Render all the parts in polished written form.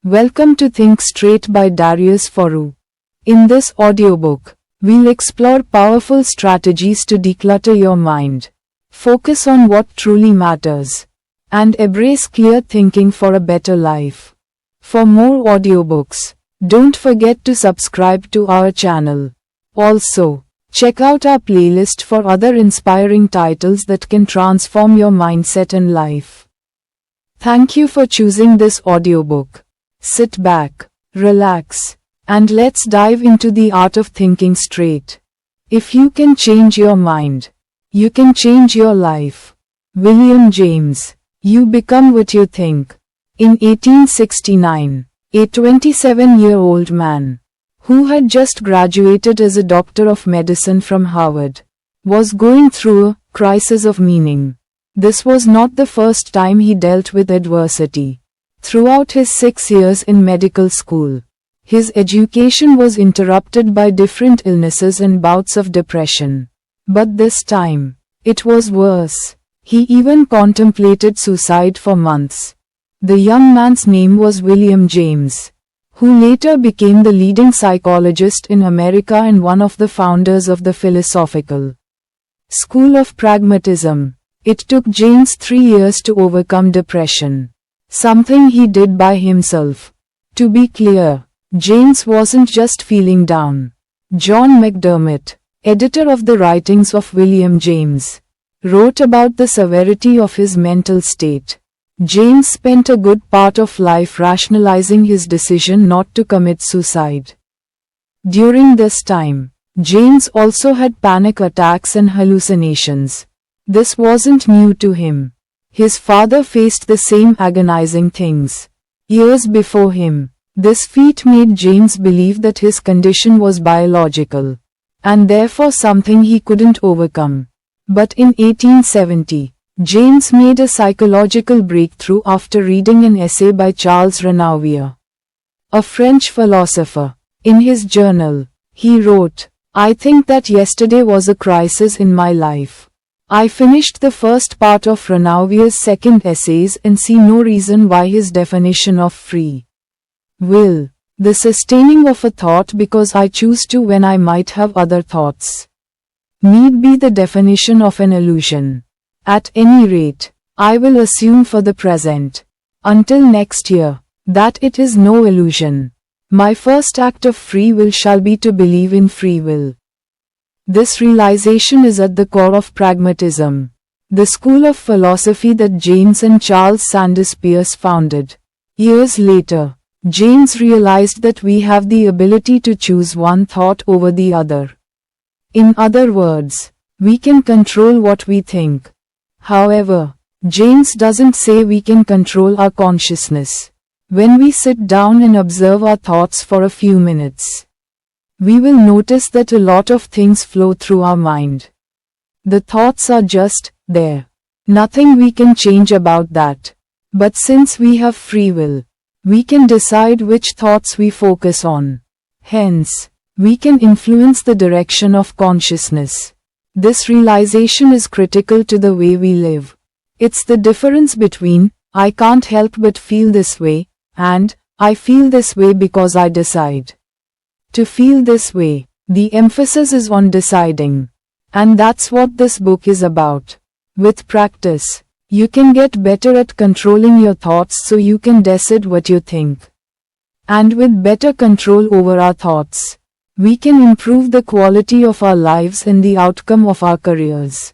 Welcome to Think Straight by Darius Foru. In this audiobook, we'll explore powerful strategies to declutter your mind, focus on what truly matters, and embrace clear thinking for a better life. For more audiobooks, don't forget to subscribe to our channel. Also, check out our playlist for other inspiring titles that can transform your mindset and life. Thank you for choosing this audiobook. Sit back, relax, and let's dive into the art of thinking straight. If you can change your mind, you can change your life. William James. You become what you think. In 1869, a 27-year-old man, who had just graduated as a doctor of medicine from Harvard, was going through a crisis of meaning. This was not the first time he dealt with adversity. Throughout his 6 years in medical school, his education was interrupted by different illnesses and bouts of depression. But this time, it was worse. He even contemplated suicide for months. The young man's name was William James, who later became the leading psychologist in America and one of the founders of the philosophical school of pragmatism. It took James 3 years to overcome depression, something he did by himself. To be clear, James wasn't just feeling down. John McDermott, editor of the writings of William James, wrote about the severity of his mental state. James spent a good part of life rationalizing his decision not to commit suicide. During this time, James also had panic attacks and hallucinations. This wasn't new to him. His father faced the same agonizing things years before him. This feat made James believe that his condition was biological, and therefore something he couldn't overcome. But in 1870, James made a psychological breakthrough after reading an essay by Charles Renouvier, a French philosopher. In his journal, he wrote, "I think that yesterday was a crisis in my life. I finished the first part of Renauvier's second essays and see no reason why his definition of free will, the sustaining of a thought because I choose to when I might have other thoughts, need be the definition of an illusion. At any rate, I will assume for the present, until next year, that it is no illusion. My first act of free will shall be to believe in free will." This realization is at the core of pragmatism, the school of philosophy that James and Charles Sanders Peirce founded. Years later, James realized that we have the ability to choose one thought over the other. In other words, we can control what we think. However, James doesn't say we can control our consciousness. When we sit down and observe our thoughts for a few minutes, we will notice that a lot of things flow through our mind. The thoughts are just there. Nothing we can change about that. But since we have free will, we can decide which thoughts we focus on. Hence, we can influence the direction of consciousness. This realization is critical to the way we live. It's the difference between, "I can't help but feel this way," and, "I feel this way because I decide to feel this way." The emphasis is on deciding. And that's what this book is about. With practice, you can get better at controlling your thoughts so you can decide what you think. And with better control over our thoughts, we can improve the quality of our lives and the outcome of our careers.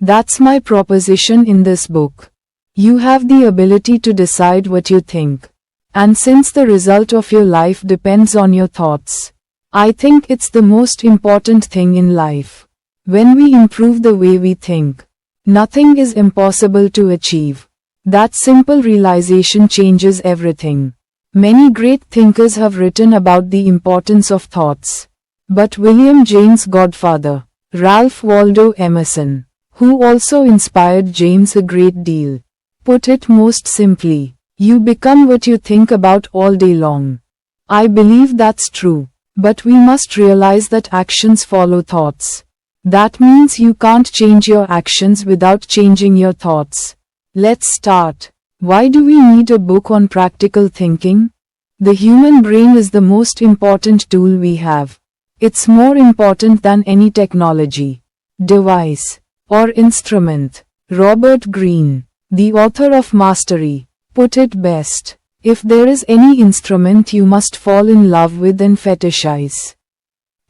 That's my proposition in this book. You have the ability to decide what you think. And since the result of your life depends on your thoughts, I think it's the most important thing in life. When we improve the way we think, nothing is impossible to achieve. That simple realization changes everything. Many great thinkers have written about the importance of thoughts. But William James' godfather, Ralph Waldo Emerson, who also inspired James a great deal, put it most simply, "You become what you think about all day long." I believe that's true. But we must realize that actions follow thoughts. That means you can't change your actions without changing your thoughts. Let's start. Why do we need a book on practical thinking? The human brain is the most important tool we have. It's more important than any technology, device, or instrument. Robert Greene, the author of Mastery, put it best. If there is any instrument you must fall in love with and fetishize,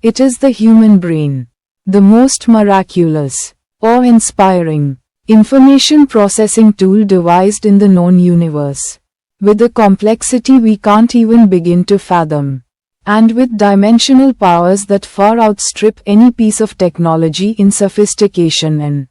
it is the human brain. The most miraculous, awe-inspiring, information processing tool devised in the known universe, with a complexity we can't even begin to fathom, and with dimensional powers that far outstrip any piece of technology in sophistication and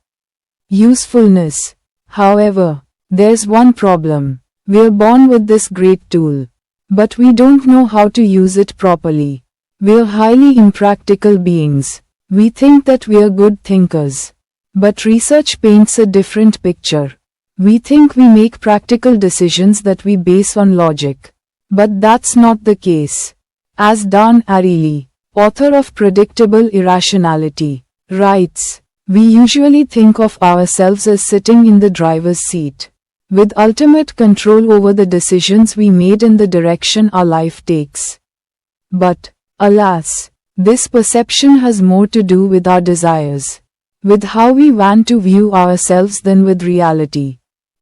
usefulness. However, there's one problem. We're born with this great tool, but we don't know how to use it properly. We're highly impractical beings. We think that we're good thinkers. But research paints a different picture. We think we make practical decisions that we base on logic. But that's not the case. As Dan Ariely, author of Predictable Irrationality, writes, we usually think of ourselves as sitting in the driver's seat, with ultimate control over the decisions we made and the direction our life takes. But, alas, this perception has more to do with our desires, with how we want to view ourselves than with reality.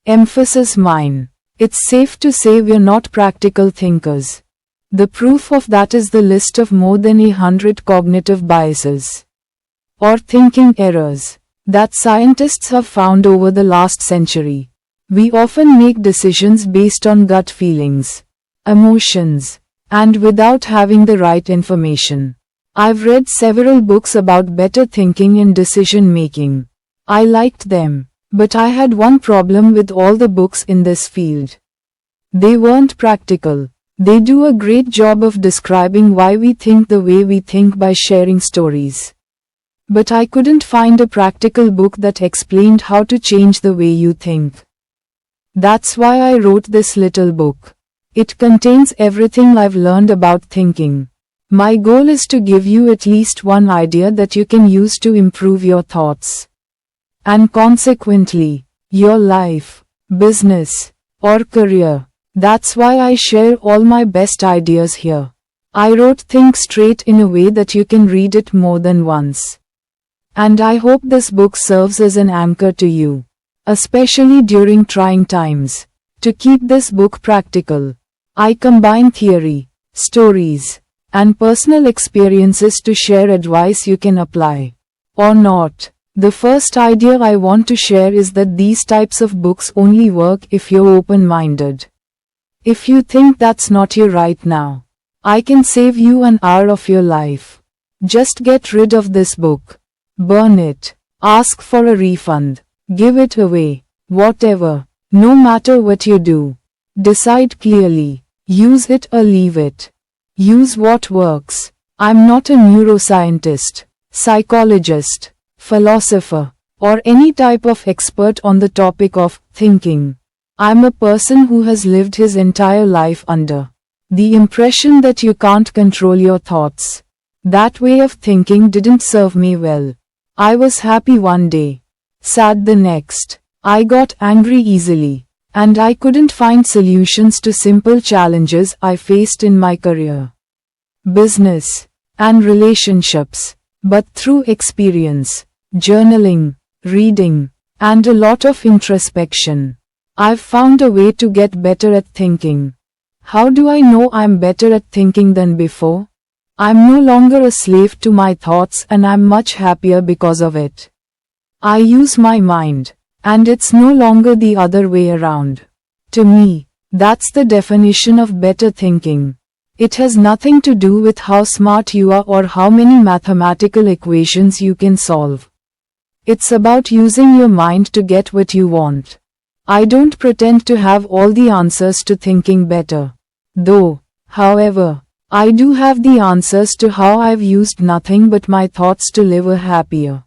Emphasis mine. It's safe to say we're not practical thinkers. The proof of that is the list of more than 100 cognitive biases, or thinking errors, that scientists have found over the last century. We often make decisions based on gut feelings, emotions, and without having the right information. I've read several books about better thinking and decision making. I liked them, but I had one problem with all the books in this field. They weren't practical. They do a great job of describing why we think the way we think by sharing stories. But I couldn't find a practical book that explained how to change the way you think. That's why I wrote this little book. It contains everything I've learned about thinking. My goal is to give you at least one idea that you can use to improve your thoughts, and consequently, your life, business, or career. That's why I share all my best ideas here. I wrote Think Straight in a way that you can read it more than once. And I hope this book serves as an anchor to you, especially during trying times. To keep this book practical, I combine theory, stories, and personal experiences to share advice you can apply, or not. The first idea I want to share is that these types of books only work if you're open-minded. If you think that's not you right now, I can save you an hour of your life. Just get rid of this book. Burn it. Ask for a refund. Give it away. Whatever. No matter what you do. Decide clearly. Use it or leave it. Use what works. I'm not a neuroscientist, psychologist, philosopher, or any type of expert on the topic of thinking. I'm a person who has lived his entire life under the impression that you can't control your thoughts. That way of thinking didn't serve me well. I was happy one day, sad the next. I got angry easily, and I couldn't find solutions to simple challenges I faced in my career, business, and relationships. But through experience, journaling, reading, and a lot of introspection, I've found a way to get better at thinking. How do I know I'm better at thinking than before? I'm no longer a slave to my thoughts and I'm much happier because of it. I use my mind, and it's no longer the other way around. To me, that's the definition of better thinking. It has nothing to do with how smart you are or how many mathematical equations you can solve. It's about using your mind to get what you want. I don't pretend to have all the answers to thinking better. Though, however, I do have the answers to how I've used nothing but my thoughts to live a happier,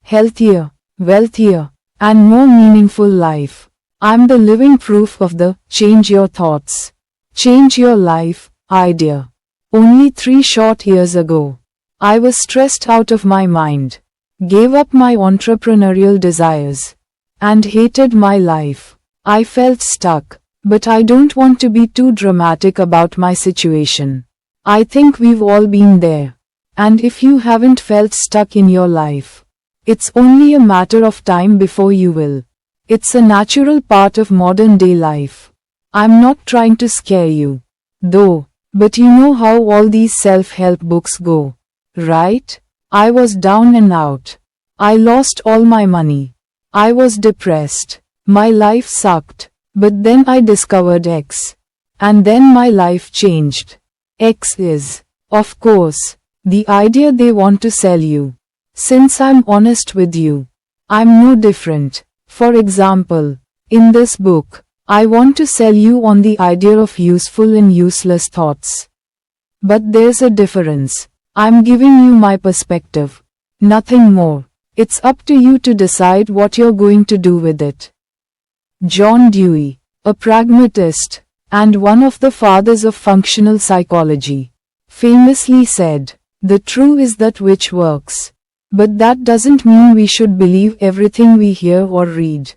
healthier, wealthier, and more meaningful life. I'm the living proof of the change your thoughts, change your life idea. Only 3 short years ago, I was stressed out of my mind, gave up my entrepreneurial desires, and hated my life. I felt stuck, But I don't want to be too dramatic about my situation. I think we've all been there. And if you haven't felt stuck in your life, it's only a matter of time before you will. It's a natural part of modern day life. I'm not trying to scare you, though, but you know how all these self-help books go, right? I was down and out. I lost all my money. I was depressed. My life sucked. But then I discovered X. And then my life changed. X is, of course, the idea they want to sell you. Since I'm honest with you, I'm no different. For example, in this book, I want to sell you on the idea of useful and useless thoughts. But there's a difference. I'm giving you my perspective. Nothing more. It's up to you to decide what you're going to do with it. John Dewey, a pragmatist, and one of the fathers of functional psychology, famously said, "The true is that which works." But that doesn't mean we should believe everything we hear or read.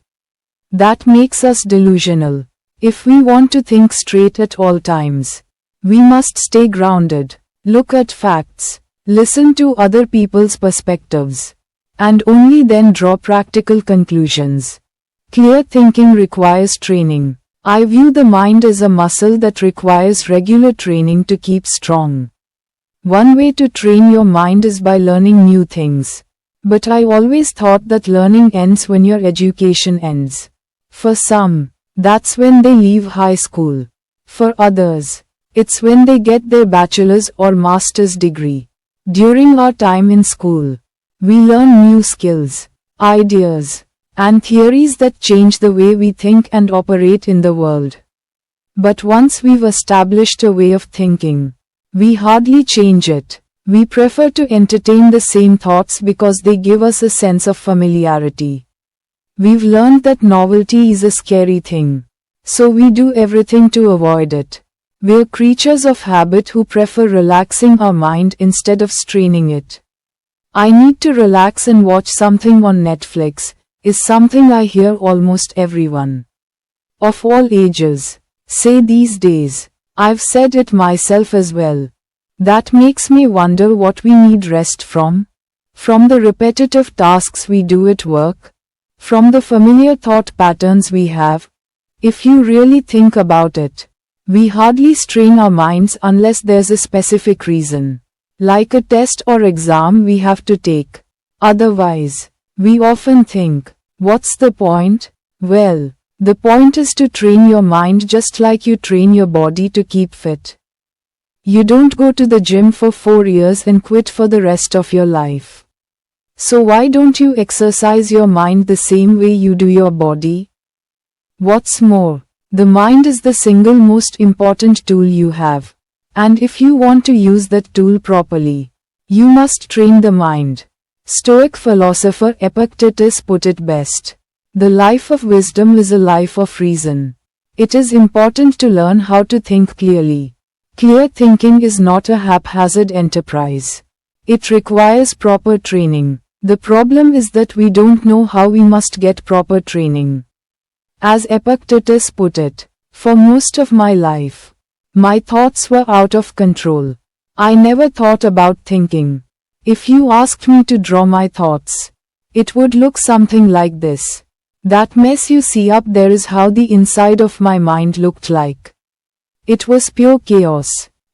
That makes us delusional. If we want to think straight at all times, we must stay grounded, look at facts, listen to other people's perspectives, and only then draw practical conclusions. Clear thinking requires training. I view the mind as a muscle that requires regular training to keep strong. One way to train your mind is by learning new things. But I always thought that learning ends when your education ends. For some, that's when they leave high school. For others, it's when they get their bachelor's or master's degree. During our time in school, we learn new skills, ideas, and theories that change the way we think and operate in the world. But once we've established a way of thinking, we hardly change it. We prefer to entertain the same thoughts because they give us a sense of familiarity. We've learned that novelty is a scary thing, so we do everything to avoid it. We're creatures of habit who prefer relaxing our mind instead of straining it. "I need to relax and watch something on Netflix," is something I hear almost everyone, of all ages, say these days. I've said it myself as well. That makes me wonder what we need rest from. From the repetitive tasks we do at work? From the familiar thought patterns we have? If you really think about it, we hardly strain our minds unless there's a specific reason, like a test or exam we have to take. Otherwise, we often think, what's the point? Well, the point is to train your mind just like you train your body to keep fit. You don't go to the gym for 4 years and quit for the rest of your life. So why don't you exercise your mind the same way you do your body? What's more, the mind is the single most important tool you have. And if you want to use that tool properly, you must train the mind. Stoic philosopher Epictetus put it best. The life of wisdom is a life of reason. It is important to learn how to think clearly. Clear thinking is not a haphazard enterprise. It requires proper training. The problem is that we don't know how we must get proper training. As Epictetus put it, for most of my life, my thoughts were out of control. I never thought about thinking. If you asked me to draw my thoughts, it would look something like this. That mess you see up there is how the inside of my mind looked like. It was pure chaos,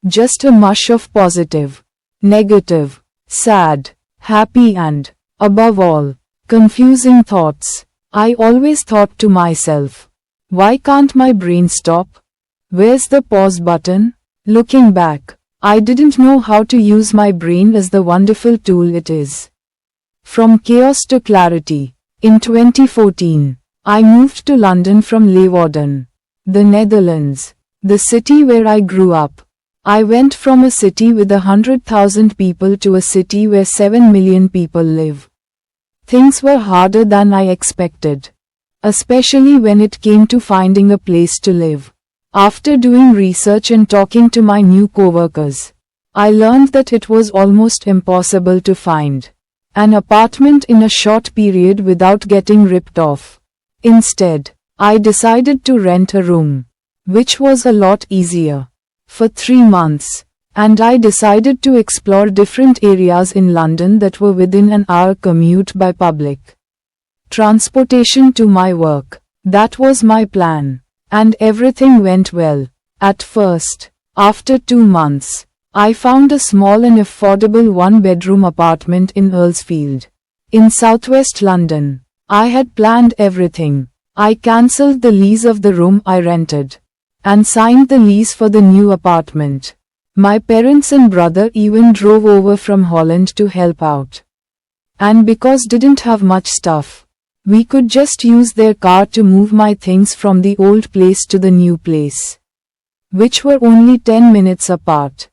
just a mush of positive, negative, sad, happy and, above all, confusing thoughts. I always thought to myself, why can't my brain stop? Where's the pause button? Looking back, I didn't know how to use my brain as the wonderful tool it is. From chaos to clarity. In 2014, I moved to London from Leeuwarden, the Netherlands, the city where I grew up. I went from a city with 100,000 people to a city where 7 million people live. Things were harder than I expected, especially when it came to finding a place to live. After doing research and talking to my new coworkers, I learned that it was almost impossible to find an apartment in a short period without getting ripped off. Instead, I decided to rent a room. which was a lot easier. For 3 months, and I decided to explore different areas in London that were within an hour commute by public transportation to my work. That was my plan. And everything went well. At first, after 2 months, I found a small and affordable one-bedroom apartment in Earlsfield, in southwest London. I had planned everything. I cancelled the lease of the room I rented and signed the lease for the new apartment. My parents and brother even drove over from Holland to help out. And because didn't have much stuff, we could just use their car to move my things from the old place to the new place, which were only 10 minutes apart.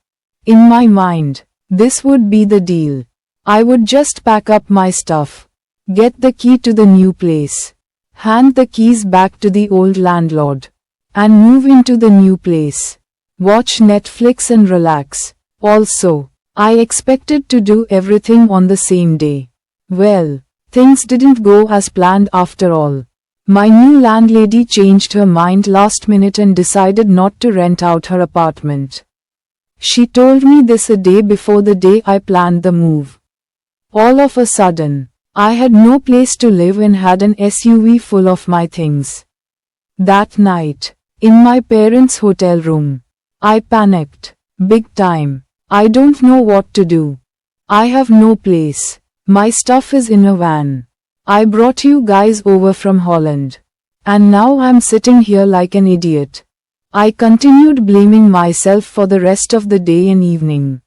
In my mind, this would be the deal. I would just pack up my stuff, get the key to the new place, hand the keys back to the old landlord, and move into the new place, watch Netflix and relax. Also, I expected to do everything on the same day. Well, things didn't go as planned after all. My new landlady changed her mind last minute and decided not to rent out her apartment. She told me this a day before the day I planned the move. All of a sudden, I had no place to live and had an SUV full of my things. That night, in my parents' hotel room, I panicked, big time. I don't know what to do. I have no place. My stuff is in a van. I brought you guys over from Holland. And now I'm sitting here like an idiot. I continued blaming myself for the rest of the day and evening.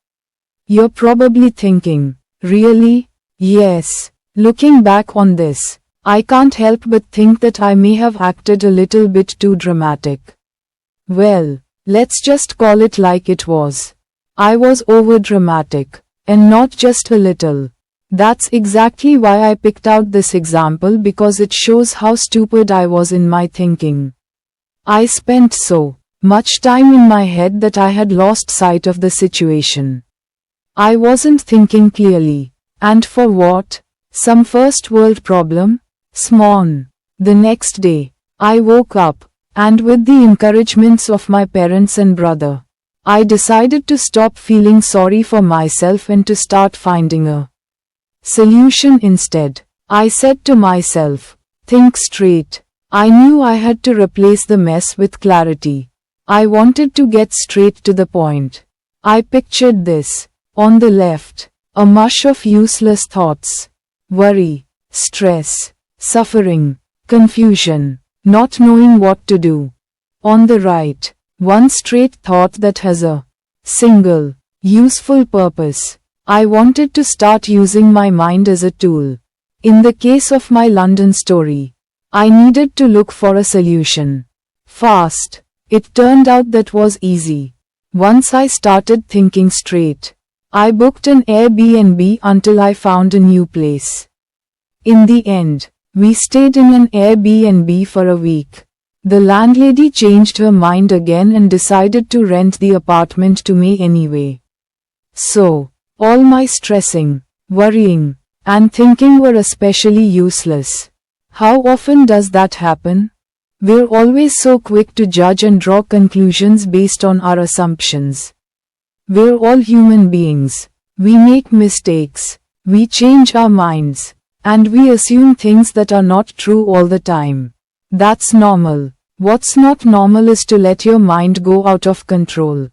You're probably thinking, really? Yes. Looking back on this, I can't help but think that I may have acted a little bit too dramatic. Well, let's just call it like it was. I was overdramatic, and not just a little. That's exactly why I picked out this example, because it shows how stupid I was in my thinking. I spent so much time in my head that I had lost sight of the situation. I wasn't thinking clearly. And for what? Some first world problem? Smawn. The next day, I woke up, and with the encouragements of my parents and brother, I decided to stop feeling sorry for myself and to start finding a solution instead. I said to myself, think straight. I knew I had to replace the mess with clarity. I wanted to get straight to the point. I pictured this. On the left, a mush of useless thoughts. Worry, stress, suffering, confusion, not knowing what to do. On the right, one straight thought that has a single, useful purpose. I wanted to start using my mind as a tool. In the case of my London story, I needed to look for a solution. Fast. It turned out that was easy. Once I started thinking straight, I booked an Airbnb until I found a new place. In the end, we stayed in an Airbnb for a week. The landlady changed her mind again and decided to rent the apartment to me anyway. So, all my stressing, worrying, and thinking were especially useless. How often does that happen? We're always so quick to judge and draw conclusions based on our assumptions. We're all human beings. We make mistakes. We change our minds. And we assume things that are not true all the time. That's normal. What's not normal is to let your mind go out of control.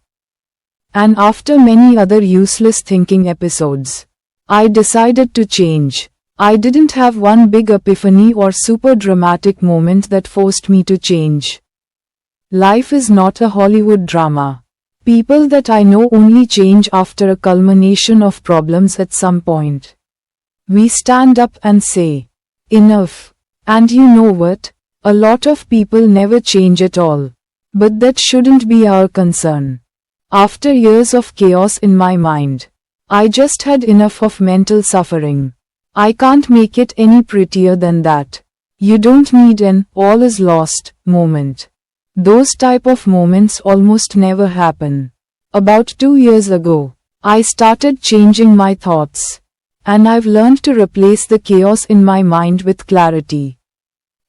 And after many other useless thinking episodes, I decided to change. I didn't have one big epiphany or super dramatic moment that forced me to change. Life is not a Hollywood drama. People that I know only change after a culmination of problems at some point. We stand up and say, enough. And you know what? A lot of people never change at all. But that shouldn't be our concern. After years of chaos in my mind, I just had enough of mental suffering. I can't make it any prettier than that. You don't need an all is lost moment. Those type of moments almost never happen. About 2 years ago, I started changing my thoughts. And I've learned to replace the chaos in my mind with clarity.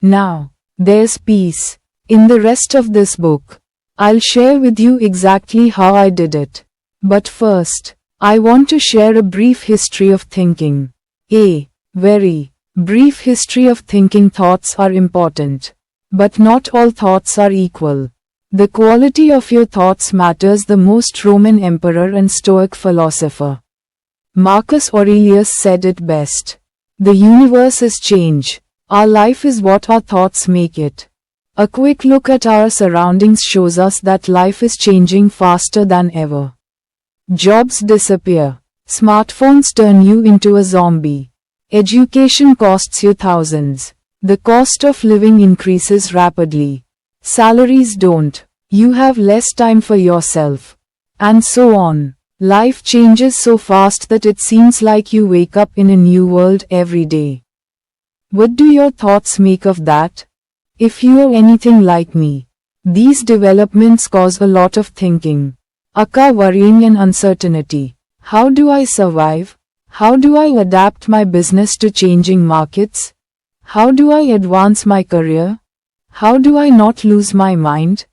Now, there's peace. In the rest of this book, I'll share with you exactly how I did it. But first, I want to share a brief history of thinking. A very brief history of thinking. Thoughts are important. But not all thoughts are equal. The quality of your thoughts matters the most. Roman emperor and Stoic philosopher Marcus Aurelius said it best. The universe is change. Our life is what our thoughts make it. A quick look at our surroundings shows us that life is changing faster than ever. Jobs disappear. Smartphones turn you into a zombie. Education costs you thousands. The cost of living increases rapidly. Salaries don't. You have less time for yourself. And so on. Life changes so fast that it seems like you wake up in a new world every day. What do your thoughts make of that? If you are anything like me, these developments cause a lot of thinking. Worrying and uncertainty. How do I survive? How do I adapt my business to changing markets? How do I advance my career? How do I not lose my mind?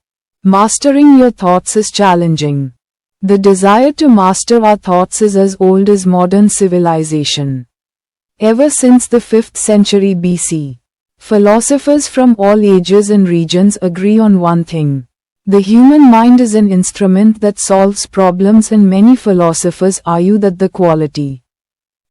Mastering your thoughts is challenging. The desire to master our thoughts is as old as modern civilization. Ever since the 5th century BC, philosophers from all ages and regions agree on one thing. The human mind is an instrument that solves problems, and many philosophers argue that the quality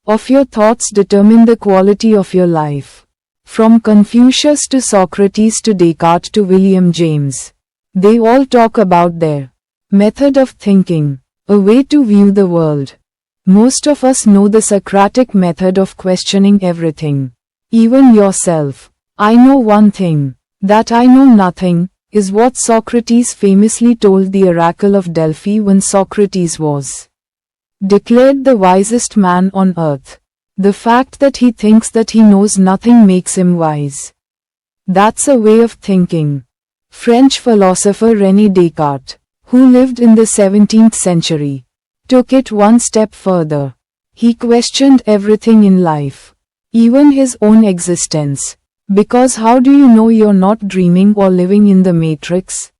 of your thoughts determine the quality of your life. From Confucius to Socrates to Descartes to William James, they all talk about their method of thinking, a way to view the world. Most of us know the Socratic method of questioning everything, even yourself. I know one thing, that I know nothing, is what Socrates famously told the oracle of Delphi when Socrates was declared the wisest man on earth. The fact that he thinks that he knows nothing makes him wise. That's a way of thinking. French philosopher René Descartes, who lived in the 17th century, took it one step further. He questioned everything in life, even his own existence. Because how do you know you're not dreaming or living in the matrix?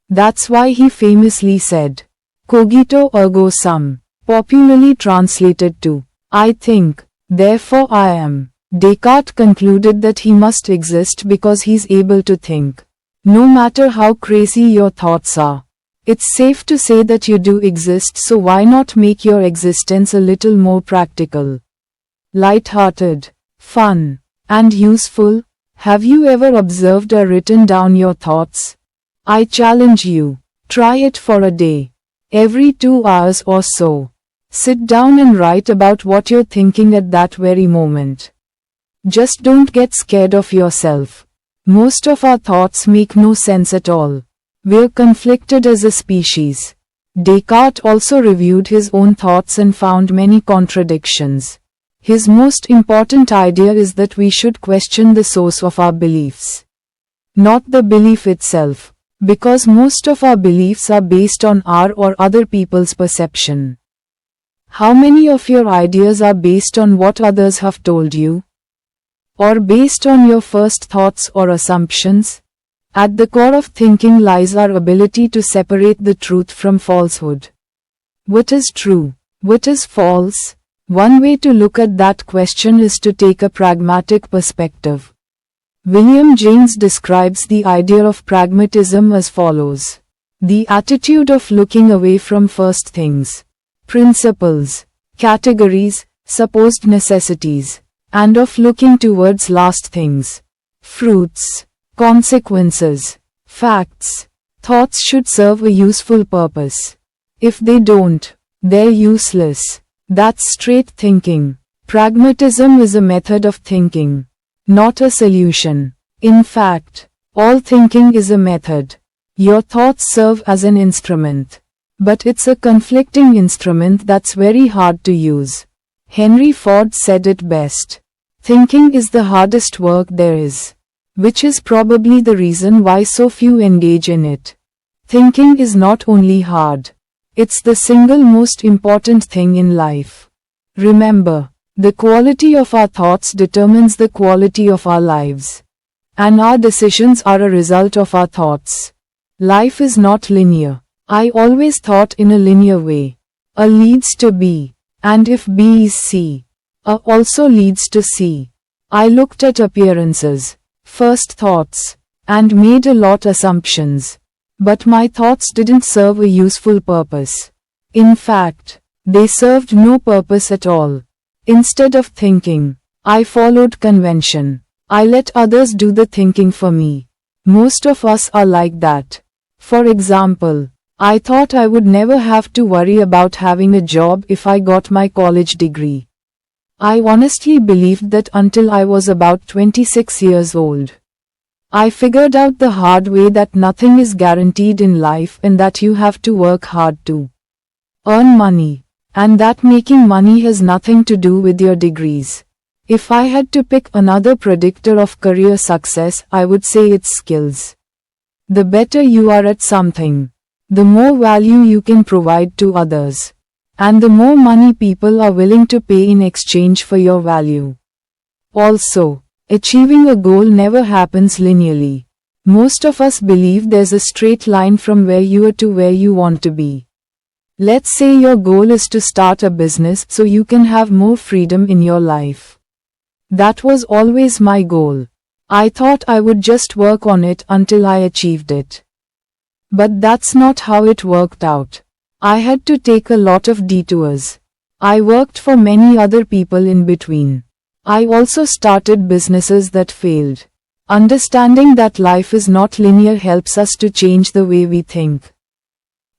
That's why he famously said, cogito ergo sum, popularly translated to, I think, therefore I am. Descartes concluded that he must exist because he's able to think. No matter how crazy your thoughts are, it's safe to say that you do exist, so why not make your existence a little more practical, light-hearted, fun, and useful? Have you ever observed or written down your thoughts? I challenge you. Try it for a day. Every 2 hours or so. Sit down and write about what you're thinking at that very moment. Just don't get scared of yourself. Most of our thoughts make no sense at all. We're conflicted as a species. Descartes also reviewed his own thoughts and found many contradictions. His most important idea is that we should question the source of our beliefs, not the belief itself, because most of our beliefs are based on our or other people's perception. How many of your ideas are based on what others have told you? Or based on your first thoughts or assumptions? At the core of thinking lies our ability to separate the truth from falsehood. What is true? What is false? One way to look at that question is to take a pragmatic perspective. William James describes the idea of pragmatism as follows: the attitude of looking away from first things, principles, categories, supposed necessities, and of looking towards last things, fruits, consequences, facts. Thoughts should serve a useful purpose. If they don't, they're useless. That's straight thinking. Pragmatism is a method of thinking, not a solution. In fact, all thinking is a method. Your thoughts serve as an instrument, but it's a conflicting instrument that's very hard to use. Henry Ford said it best. Thinking is the hardest work there is, which is probably the reason why so few engage in it. Thinking is not only hard, it's the single most important thing in life. Remember, the quality of our thoughts determines the quality of our lives. And our decisions are a result of our thoughts. Life is not linear. I always thought in a linear way. A leads to B. And if B is C, A also leads to C. I looked at appearances, first thoughts, and made a lot assumptions. But my thoughts didn't serve a useful purpose. In fact, they served no purpose at all. Instead of thinking, I followed convention. I let others do the thinking for me. Most of us are like that. For example, I thought I would never have to worry about having a job if I got my college degree. I honestly believed that until I was about 26 years old. I figured out the hard way that nothing is guaranteed in life and that you have to work hard to earn money, and that making money has nothing to do with your degrees. If I had to pick another predictor of career success, I would say it's skills. The better you are at something, the more value you can provide to others, and the more money people are willing to pay in exchange for your value. Also, achieving a goal never happens linearly. Most of us believe there's a straight line from where you are to where you want to be. Let's say your goal is to start a business so you can have more freedom in your life. That was always my goal. I thought I would just work on it until I achieved it. But that's not how it worked out. I had to take a lot of detours. I worked for many other people in between. I also started businesses that failed. Understanding that life is not linear helps us to change the way we think.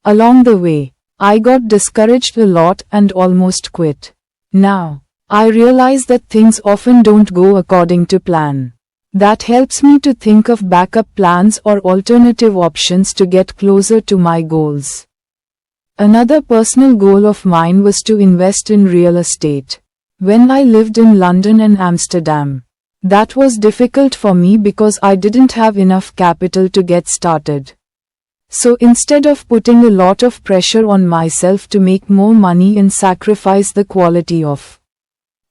Along the way, I got discouraged a lot and almost quit. Now, I realize that things often don't go according to plan. That helps me to think of backup plans or alternative options to get closer to my goals. Another personal goal of mine was to invest in real estate. When I lived in London and Amsterdam, that was difficult for me because I didn't have enough capital to get started. So instead of putting a lot of pressure on myself to make more money and sacrifice the quality of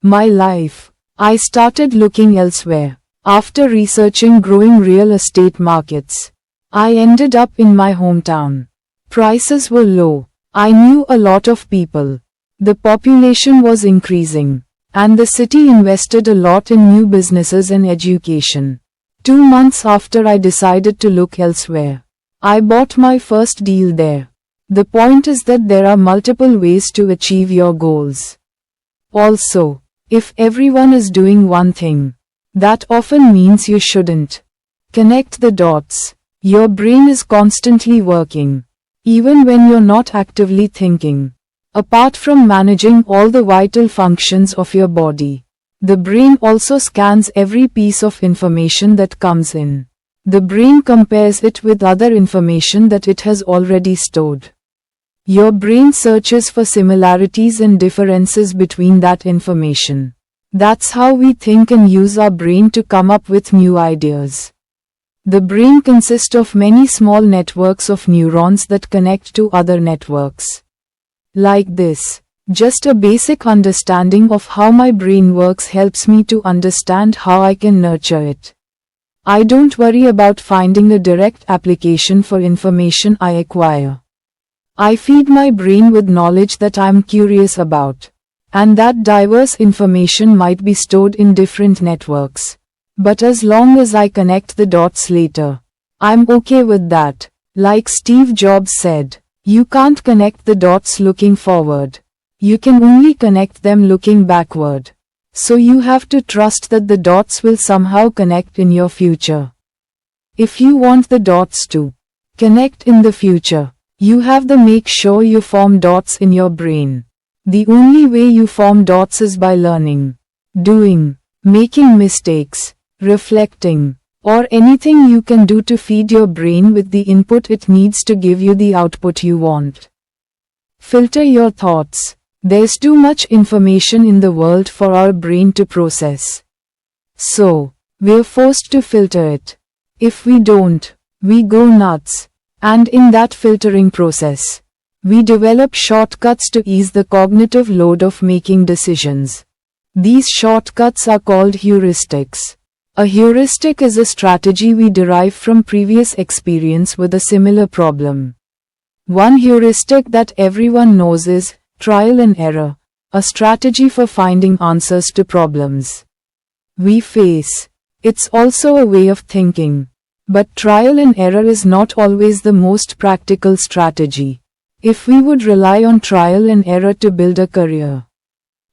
my life, I started looking elsewhere. After researching growing real estate markets, I ended up in my hometown. Prices were low. I knew a lot of people. The population was increasing, and the city invested a lot in new businesses and education. 2 months after I decided to look elsewhere, I bought my first deal there. The point is that there are multiple ways to achieve your goals. Also, if everyone is doing one thing, that often means you shouldn't. Connect the dots. Your brain is constantly working, even when you're not actively thinking. Apart from managing all the vital functions of your body, the brain also scans every piece of information that comes in. The brain compares it with other information that it has already stored. Your brain searches for similarities and differences between that information. That's how we think and use our brain to come up with new ideas. The brain consists of many small networks of neurons that connect to other networks. Like this, just a basic understanding of how my brain works helps me to understand how I can nurture it. I don't worry about finding a direct application for information I acquire. I feed my brain with knowledge that I'm curious about. And that diverse information might be stored in different networks. But as long as I connect the dots later, I'm okay with that. Like Steve Jobs said, you can't connect the dots looking forward. You can only connect them looking backward. So you have to trust that the dots will somehow connect in your future. If you want the dots to connect in the future, you have to make sure you form dots in your brain. The only way you form dots is by learning, doing, making mistakes, reflecting, or anything you can do to feed your brain with the input it needs to give you the output you want. Filter your thoughts. There's too much information in the world for our brain to process. So, we're forced to filter it. If we don't, we go nuts. And in that filtering process, we develop shortcuts to ease the cognitive load of making decisions. These shortcuts are called heuristics. A heuristic is a strategy we derive from previous experience with a similar problem. One heuristic that everyone knows is trial and error, a strategy for finding answers to problems we face. It's also a way of thinking. But trial and error is not always the most practical strategy. If we would rely on trial and error to build a career,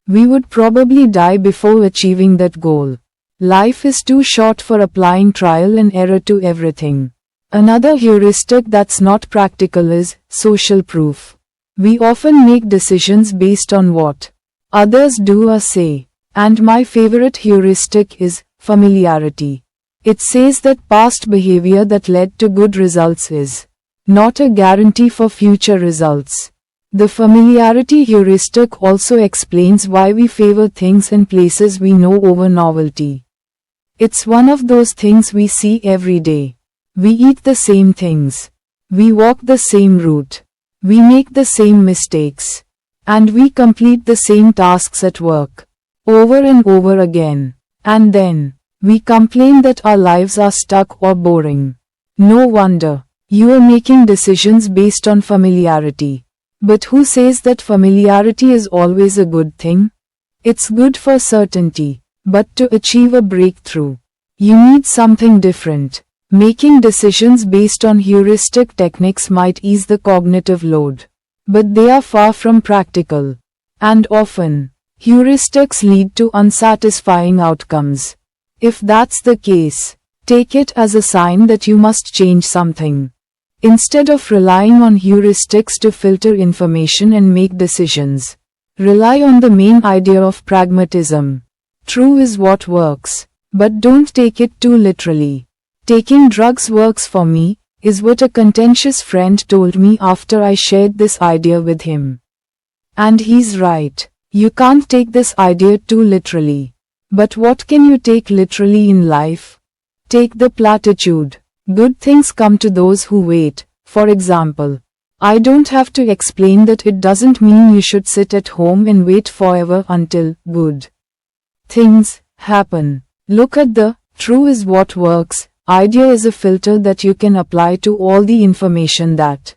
we would probably die before achieving that goal. Life is too short for applying trial and error to everything. Another heuristic that's not practical is social proof. We often make decisions based on what others do or say. And my favorite heuristic is familiarity. It says that past behavior that led to good results is not a guarantee for future results. The familiarity heuristic also explains why we favor things and places we know over novelty. It's one of those things we see every day. We eat the same things. We walk the same route. We make the same mistakes. And we complete the same tasks at work over and over again. And then we complain that our lives are stuck or boring. No wonder. You are making decisions based on familiarity. But who says that familiarity is always a good thing? It's good for certainty. But to achieve a breakthrough, you need something different. Making decisions based on heuristic techniques might ease the cognitive load. But they are far from practical. And often, heuristics lead to unsatisfying outcomes. If that's the case, take it as a sign that you must change something. Instead of relying on heuristics to filter information and make decisions, rely on the main idea of pragmatism. True is what works, but don't take it too literally. Taking drugs works for me, is what a contentious friend told me after I shared this idea with him. And he's right. You can't take this idea too literally. But what can you take literally in life? Take the platitude. Good things come to those who wait. For example, I don't have to explain that it doesn't mean you should sit at home and wait forever until good things happen. Look at the true is what works idea as a filter that you can apply to all the information that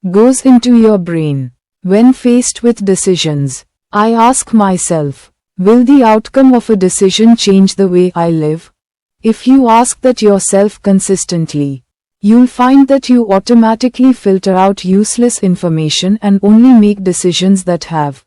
goes into your brain. When faced with decisions, I ask myself, will the outcome of a decision change the way I live? If you ask that yourself consistently, you'll find that you automatically filter out useless information and only make decisions that have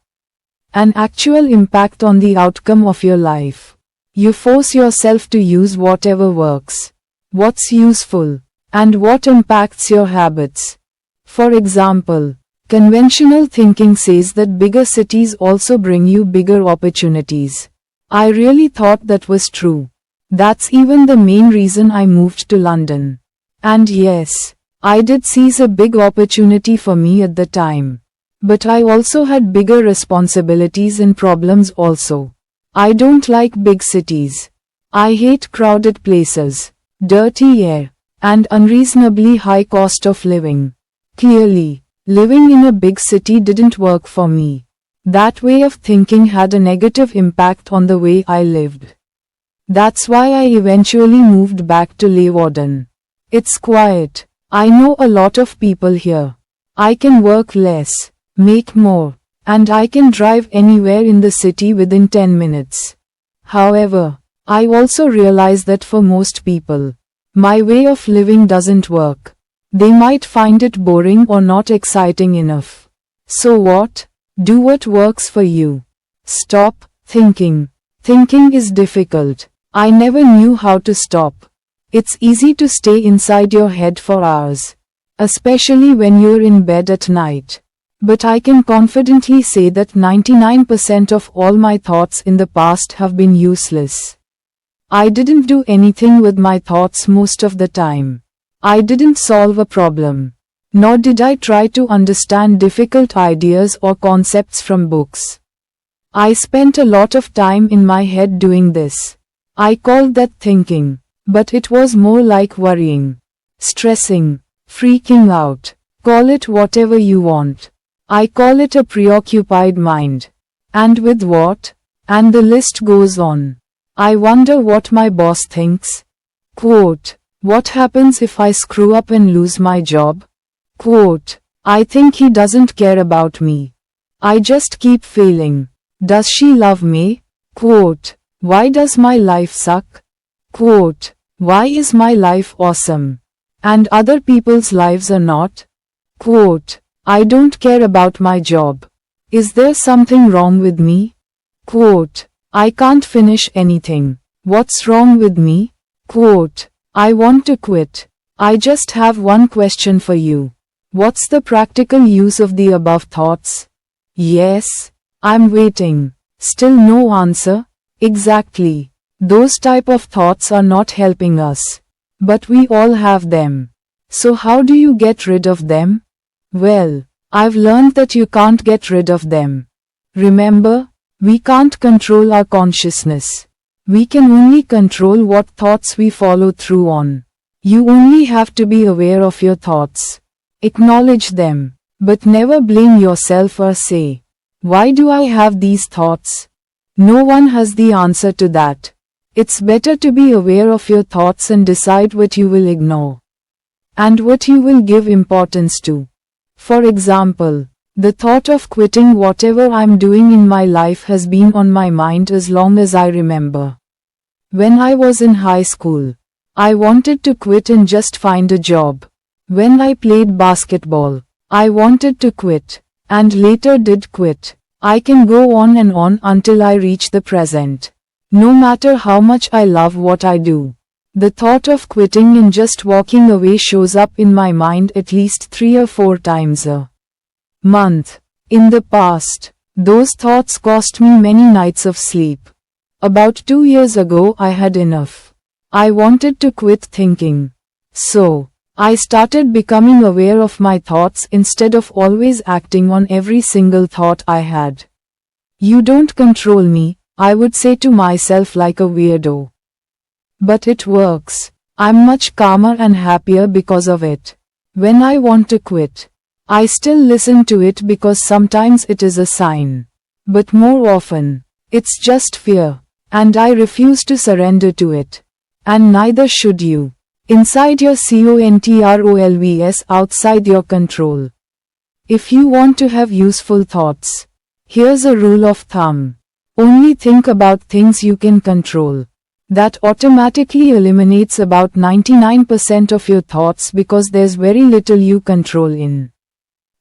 an actual impact on the outcome of your life. You force yourself to use whatever works, what's useful, and what impacts your habits. For example, conventional thinking says that bigger cities also bring you bigger opportunities. I really thought that was true. That's even the main reason I moved to London. And yes, I did seize a big opportunity for me at the time. But I also had bigger responsibilities and problems also. I don't like big cities. I hate crowded places, dirty air, and unreasonably high cost of living. Clearly, living in a big city didn't work for me. That way of thinking had a negative impact on the way I lived. That's why I eventually moved back to Leeuwarden. It's quiet. I know a lot of people here. I can work less, make more, and I can drive anywhere in the city within 10 minutes. However, I also realize that for most people, my way of living doesn't work. They might find it boring or not exciting enough. So what? Do what works for you. Stop thinking. Thinking is difficult. I never knew how to stop. It's easy to stay inside your head for hours, especially when you're in bed at night. But I can confidently say that 99% of all my thoughts in the past have been useless. I didn't do anything with my thoughts most of the time. I didn't solve a problem. Nor did I try to understand difficult ideas or concepts from books. I spent a lot of time in my head doing this. I called that thinking, but it was more like worrying, stressing, freaking out. Call it whatever you want. I call it a preoccupied mind. And with what? And the list goes on. I wonder what my boss thinks. Quote, what happens if I screw up and lose my job? Quote, I think he doesn't care about me. I just keep failing. Does she love me? Quote, why does my life suck? Quote, why is my life awesome? And other people's lives are not? Quote, I don't care about my job. Is there something wrong with me? Quote, I can't finish anything. What's wrong with me? Quote, I want to quit. I just have one question for you. What's the practical use of the above thoughts? Yes, I'm waiting. Still no answer? Exactly. Those type of thoughts are not helping us. But we all have them. So how do you get rid of them? Well, I've learned that you can't get rid of them. Remember, we can't control our consciousness. We can only control what thoughts we follow through on. You only have to be aware of your thoughts. Acknowledge them, but never blame yourself or say, why do I have these thoughts? No one has the answer to that. It's better to be aware of your thoughts and decide what you will ignore and what you will give importance to. For example, the thought of quitting whatever I'm doing in my life has been on my mind as long as I remember. When I was in high school, I wanted to quit and just find a job. When I played basketball, I wanted to quit, and later did quit. I can go on and on until I reach the present. No matter how much I love what I do, the thought of quitting and just walking away shows up in my mind at least 3 or 4 times a month. In the past, those thoughts cost me many nights of sleep. About 2 years ago I had enough. I wanted to quit thinking. So, I started becoming aware of my thoughts instead of always acting on every single thought I had. You don't control me, I would say to myself like a weirdo. But it works. I'm much calmer and happier because of it. When I want to quit, I still listen to it because sometimes it is a sign. But more often, it's just fear, and I refuse to surrender to it. And neither should you. Inside your control's, outside your control. If you want to have useful thoughts, here's a rule of thumb. Only think about things you can control. That automatically eliminates about 99% of your thoughts because there's very little you control in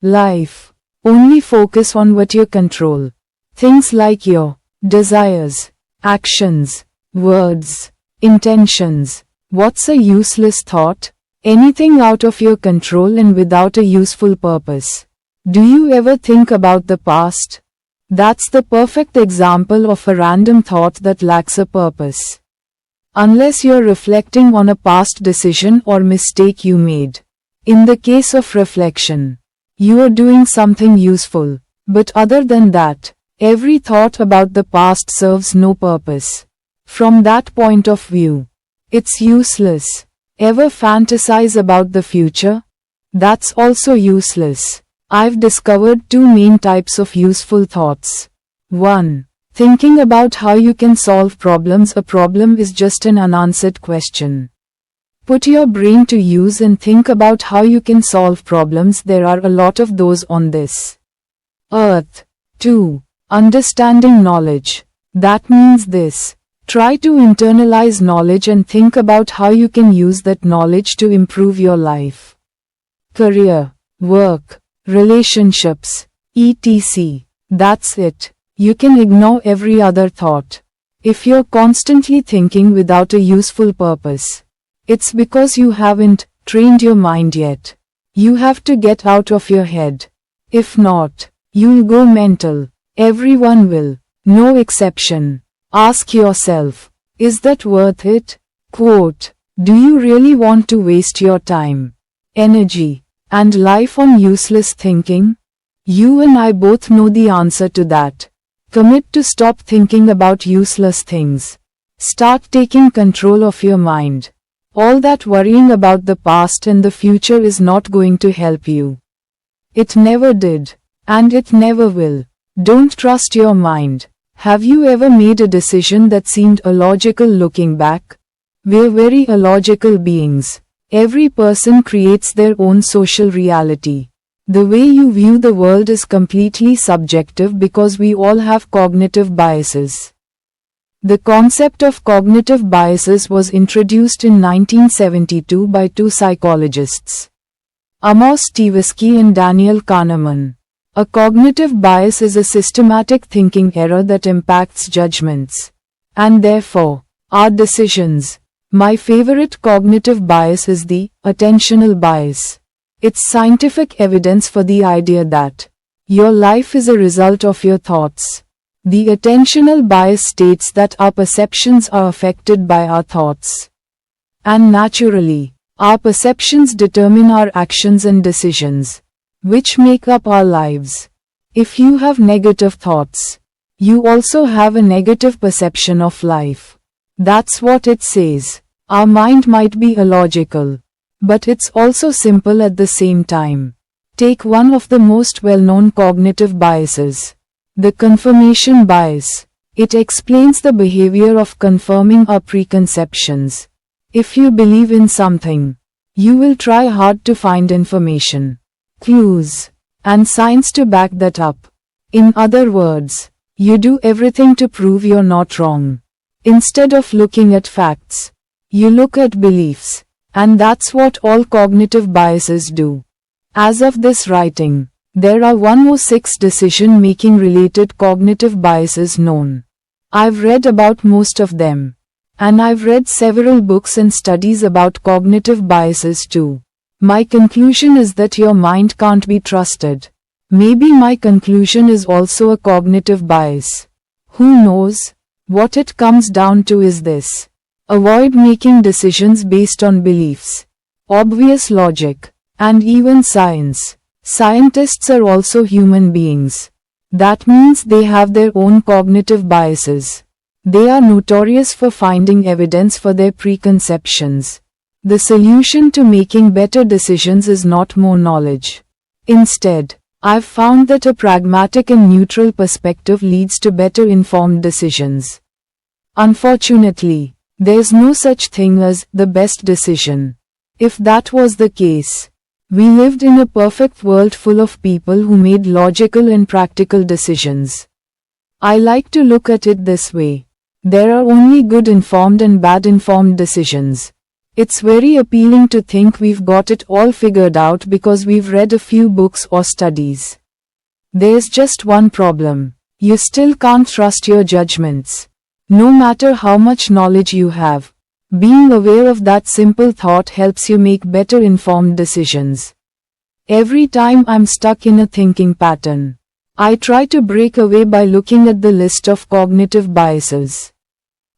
life. Only focus on what you control. Things like your desires, actions, words, intentions. What's a useless thought? Anything out of your control and without a useful purpose. Do you ever think about the past? That's the perfect example of a random thought that lacks a purpose. Unless you're reflecting on a past decision or mistake you made. In the case of reflection, you are doing something useful. But other than that, every thought about the past serves no purpose. From that point of view, it's useless. Ever fantasize about the future? That's also useless. I've discovered 2 main types of useful thoughts. 1. Thinking about how you can solve problems. A problem is just an unanswered question. Put your brain to use and think about how you can solve problems. There are a lot of those on this earth. 2. Understanding knowledge. That means this. Try to internalize knowledge and think about how you can use that knowledge to improve your life, career, work, relationships, etc. That's it. You can ignore every other thought. If you're constantly thinking without a useful purpose, it's because you haven't trained your mind yet. You have to get out of your head. If not, you'll go mental. Everyone will. No exception. Ask yourself, is that worth it? Quote, do you really want to waste your time, energy, and life on useless thinking? You and I both know the answer to that. Commit to stop thinking about useless things. Start taking control of your mind. All that worrying about the past and the future is not going to help you. It never did. And it never will. Don't trust your mind. Have you ever made a decision that seemed illogical looking back? We're very illogical beings. Every person creates their own social reality. The way you view the world is completely subjective because we all have cognitive biases. The concept of cognitive biases was introduced in 1972 by two psychologists, Amos Tversky and Daniel Kahneman. A cognitive bias is a systematic thinking error that impacts judgments, and therefore, our decisions. My favorite cognitive bias is the attentional bias. It's scientific evidence for the idea that your life is a result of your thoughts. The attentional bias states that our perceptions are affected by our thoughts. And naturally, our perceptions determine our actions and decisions, which make up our lives. If you have negative thoughts, you also have a negative perception of life. That's what it says. Our mind might be illogical, but it's also simple at the same time. Take one of the most well-known cognitive biases, the confirmation bias. It explains the behavior of confirming our preconceptions. If you believe in something, you will try hard to find information, clues, and signs to back that up. In other words, you do everything to prove you're not wrong. Instead of looking at facts, you look at beliefs, and that's what all cognitive biases do. As of this writing, there are 106 decision-making related cognitive biases known. I've read about most of them. And I've read several books and studies about cognitive biases too. My conclusion is that your mind can't be trusted. Maybe my conclusion is also a cognitive bias. Who knows? What it comes down to is this. Avoid making decisions based on beliefs, obvious logic, and even science. Scientists are also human beings. That means they have their own cognitive biases. They are notorious for finding evidence for their preconceptions. The solution to making better decisions is not more knowledge. Instead, I've found that a pragmatic and neutral perspective leads to better informed decisions. Unfortunately, there's no such thing as the best decision. If that was the case, we lived in a perfect world full of people who made logical and practical decisions. I like to look at it this way. There are only good informed and bad informed decisions. It's very appealing to think we've got it all figured out because we've read a few books or studies. There's just one problem. You still can't trust your judgments. No matter how much knowledge you have. Being aware of that simple thought helps you make better informed decisions. Every time I'm stuck in a thinking pattern, I try to break away by looking at the list of cognitive biases.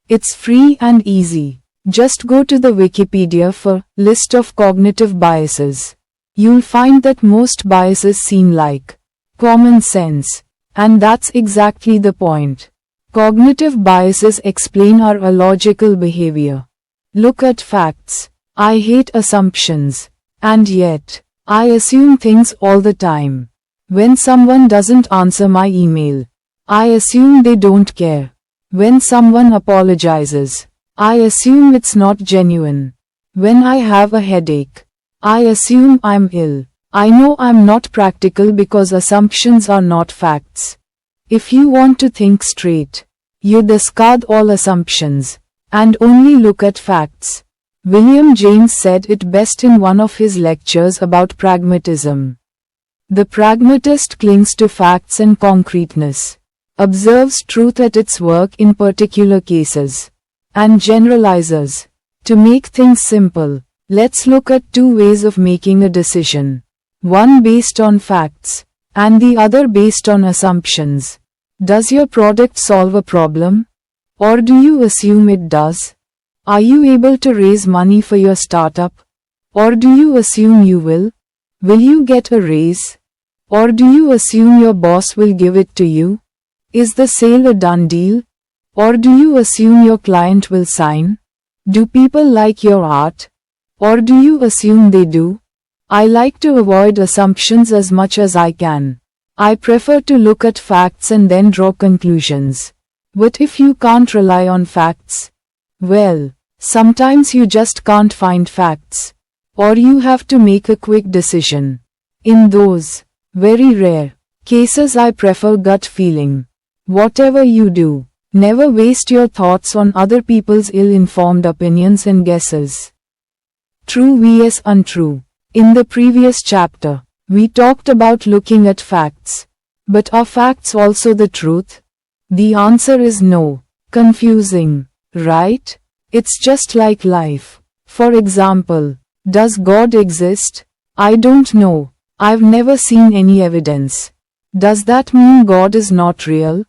It's free and easy. Just go to the Wikipedia for list of cognitive biases. You'll find that most biases seem like common sense. And that's exactly the point. Cognitive biases explain our illogical behavior. Look at facts. I hate assumptions. And yet, I assume things all the time. When someone doesn't answer my email, I assume they don't care. When someone apologizes, I assume it's not genuine. When I have a headache, I assume I'm ill. I know I'm not practical because assumptions are not facts. If you want to think straight, you discard all assumptions and only look at facts. William James said it best in one of his lectures about pragmatism. The pragmatist clings to facts and concreteness, observes truth at its work in particular cases, and generalizes. To make things simple, let's look at two ways of making a decision. One based on facts, and the other based on assumptions. Does your product solve a problem? Or do you assume it does? Are you able to raise money for your startup? Or do you assume you will? Will you get a raise? Or do you assume your boss will give it to you? Is the sale a done deal? Or do you assume your client will sign? Do people like your art? Or do you assume they do? I like to avoid assumptions as much as I can. I prefer to look at facts and then draw conclusions. What if you can't rely on facts? Well, sometimes you just can't find facts. Or you have to make a quick decision. In those very rare cases, I prefer gut feeling. Whatever you do, never waste your thoughts on other people's ill-informed opinions and guesses. True vs untrue. In the previous chapter, we talked about looking at facts. But are facts also the truth? The answer is no. Confusing, right? It's just like life. For example, does God exist? I don't know. I've never seen any evidence. Does that mean God is not real?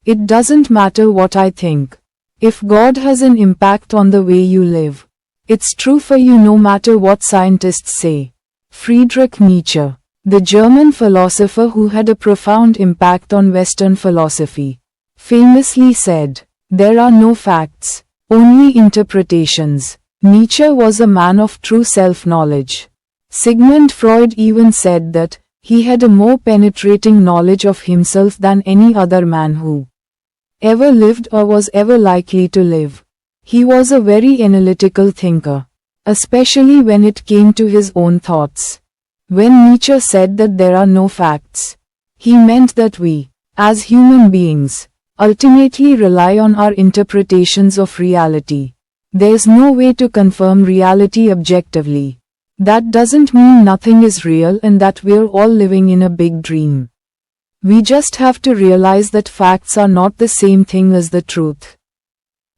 It doesn't matter what I think. If God has an impact on the way you live, it's true for you no matter what scientists say. Friedrich Nietzsche, the German philosopher who had a profound impact on Western philosophy, famously said, "There are no facts, only interpretations." Nietzsche was a man of true self-knowledge. Sigmund Freud even said that he had a more penetrating knowledge of himself than any other man who ever lived or was ever likely to live. He was a very analytical thinker, especially when it came to his own thoughts. When Nietzsche said that there are no facts, he meant that we, as human beings, ultimately rely on our interpretations of reality. There's no way to confirm reality objectively. That doesn't mean nothing is real and that we're all living in a big dream. We just have to realize that facts are not the same thing as the truth.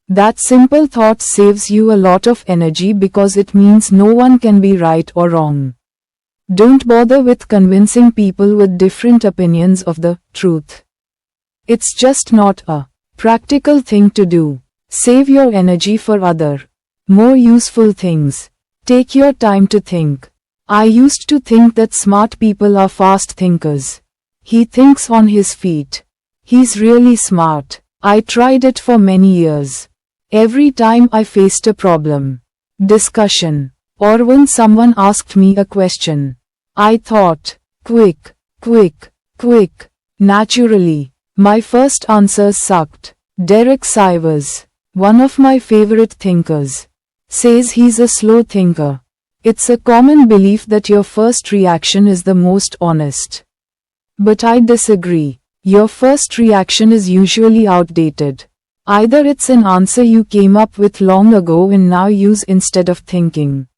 That simple thought saves you a lot of energy because it means no one can be right or wrong. Don't bother with convincing people with different opinions of the truth. It's just not a practical thing to do. Save your energy for other, more useful things. Take your time to think. I used to think that smart people are fast thinkers. He thinks on his feet. He's really smart. I tried it for many years. Every time I faced a problem, discussion, or when someone asked me a question, I thought, quick. Naturally, my first answers sucked. Derek Sivers, one of my favorite thinkers, says he's a slow thinker. It's a common belief that your first reaction is the most honest. But I disagree. Your first reaction is usually outdated. Either it's an answer you came up with long ago and now use instead of thinking,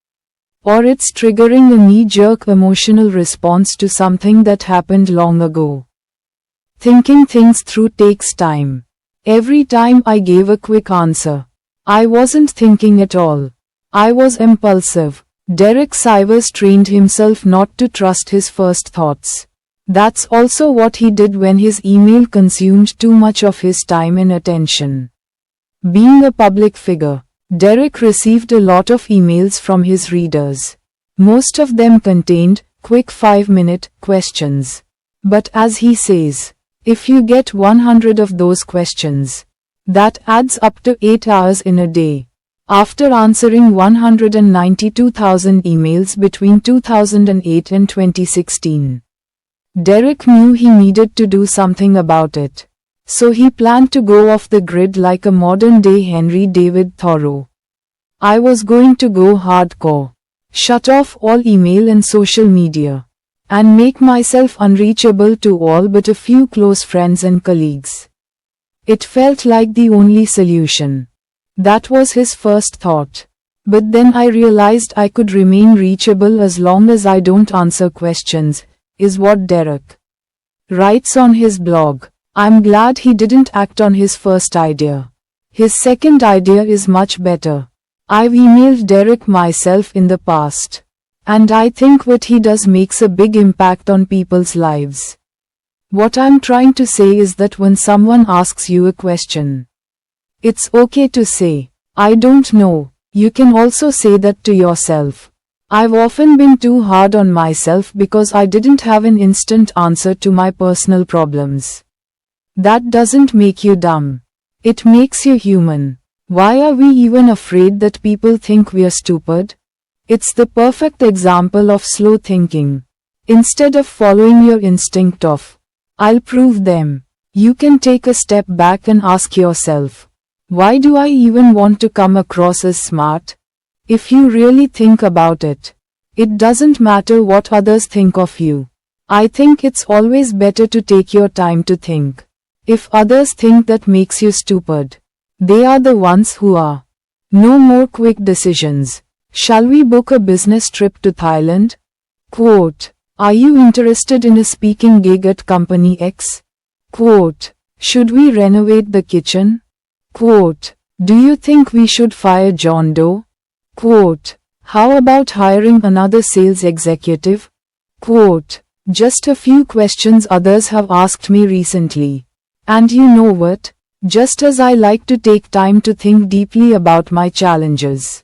or it's triggering a knee-jerk emotional response to something that happened long ago. Thinking things through takes time. Every time I gave a quick answer, I wasn't thinking at all. I was impulsive. Derek Sivers trained himself not to trust his first thoughts. That's also what he did when his email consumed too much of his time and attention. Being a public figure, Derek received a lot of emails from his readers. Most of them contained quick 5-minute questions. But as he says, if you get 100 of those questions, that adds up to 8 hours in a day. After answering 192,000 emails between 2008 and 2016, Derek knew he needed to do something about it. So he planned to go off the grid like a modern-day Henry David Thoreau. I was going to go hardcore, shut off all email and social media, and make myself unreachable to all but a few close friends and colleagues. It felt like the only solution. That was his first thought. But then I realized I could remain reachable as long as I don't answer questions, is what Derek writes on his blog. I'm glad he didn't act on his first idea. His second idea is much better. I've emailed Derek myself in the past, and I think what he does makes a big impact on people's lives. What I'm trying to say is that when someone asks you a question, it's okay to say, I don't know. You can also say that to yourself. I've often been too hard on myself because I didn't have an instant answer to my personal problems. That doesn't make you dumb. It makes you human. Why are we even afraid that people think we're stupid? It's the perfect example of slow thinking. Instead of following your instinct of, I'll prove them, You can take a step back and ask yourself, why do I even want to come across as smart? If you really think about it, it doesn't matter what others think of you. I think it's always better to take your time to think. If others think that makes you stupid, they are the ones who are. No more quick decisions. Shall we book a business trip to Thailand? Quote, are you interested in a speaking gig at Company X? Quote, should we renovate the kitchen? Quote, do you think we should fire John Doe? Quote, how about hiring another sales executive? Quote, just a few questions others have asked me recently. And you know what? Just as I like to take time to think deeply about my challenges,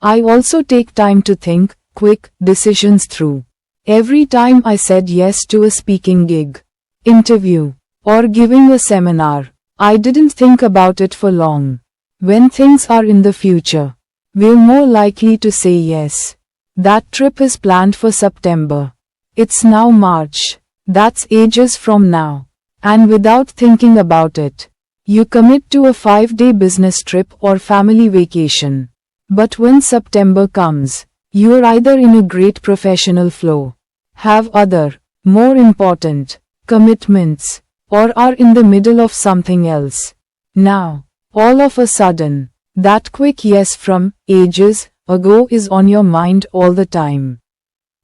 I also take time to think quick decisions through. Every time I said yes to a speaking gig, interview, or giving a seminar, I didn't think about it for long. When things are in the future, we're more likely to say yes. That trip is planned for September. It's now March. That's ages from now. And without thinking about it, you commit to a 5-day business trip or family vacation. But when September comes, you're either in a great professional flow, have other, more important, commitments, or are in the middle of something else. Now, all of a sudden, that quick yes from ages ago is on your mind all the time.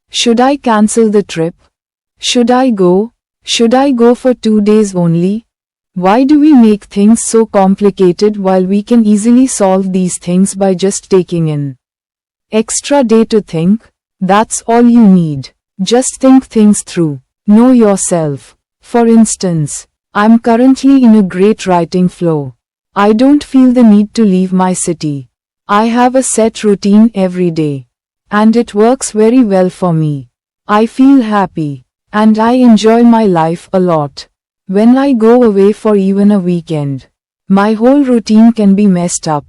Should I cancel the trip? Should I go? Should I go for 2 days only? Why do we make things so complicated while we can easily solve these things by just taking an extra day to think? That's all you need. Just think things through. Know yourself. For instance, I'm currently in a great writing flow. I don't feel the need to leave my city. I have a set routine every day. And it works very well for me. I feel happy. And I enjoy my life a lot. When I go away for even a weekend, my whole routine can be messed up.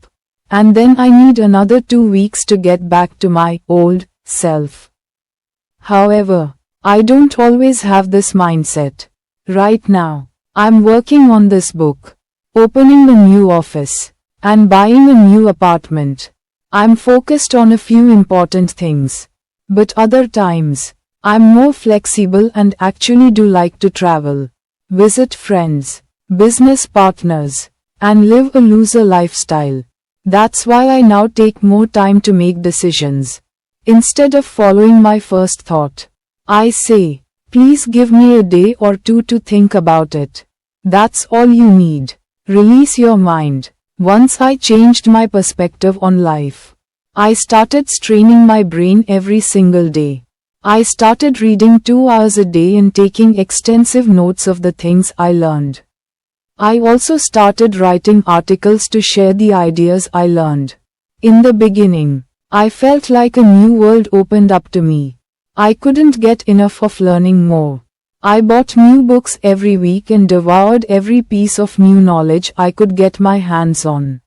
And then I need another 2 weeks to get back to my old self. However, I don't always have this mindset. Right now, I'm working on this book, opening a new office, and buying a new apartment. I'm focused on a few important things. But other times, I'm more flexible and actually do like to travel, visit friends, business partners, and live a looser lifestyle. That's why I now take more time to make decisions. Instead of following my first thought, I say, please give me a day or two to think about it. That's all you need. Release your mind. Once I changed my perspective on life, I started straining my brain every single day. I started reading 2 hours a day and taking extensive notes of the things I learned. I also started writing articles to share the ideas I learned. In the beginning, I felt like a new world opened up to me. I couldn't get enough of learning more. I bought new books every week and devoured every piece of new knowledge I could get my hands on.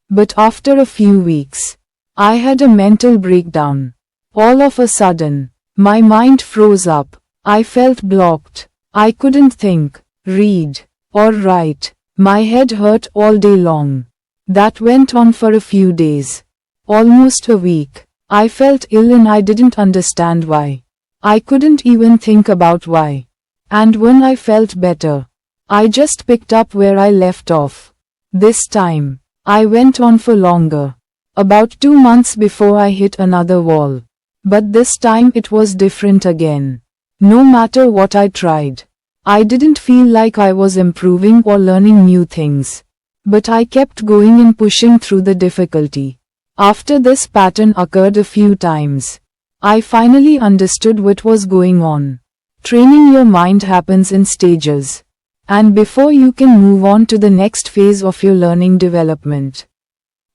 But after a few weeks, I had a mental breakdown. All of a sudden, my mind froze up. I felt blocked. I couldn't think, read, or write. My head hurt all day long. That went on for a few days. Almost a week. I felt ill and I didn't understand why. I couldn't even think about why. And when I felt better, I just picked up where I left off. This time, I went on for longer. About 2 months before I hit another wall. But this time it was different again. No matter what I tried, I didn't feel like I was improving or learning new things. But I kept going and pushing through the difficulty. After this pattern occurred a few times, I finally understood what was going on. Training your mind happens in stages. And before you can move on to the next phase of your learning development,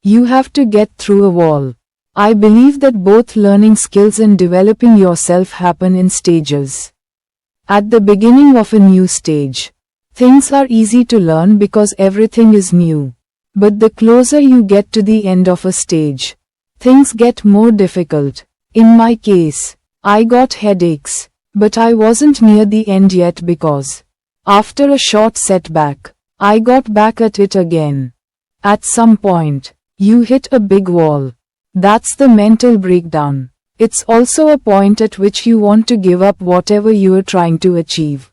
you have to get through a wall. I believe that both learning skills and developing yourself happen in stages. At the beginning of a new stage, things are easy to learn because everything is new. But the closer you get to the end of a stage, things get more difficult. In my case, I got headaches, but I wasn't near the end yet because After a short setback, I got back at it again. At some point, you hit a big wall. That's the mental breakdown. It's also a point at which you want to give up whatever you are trying to achieve.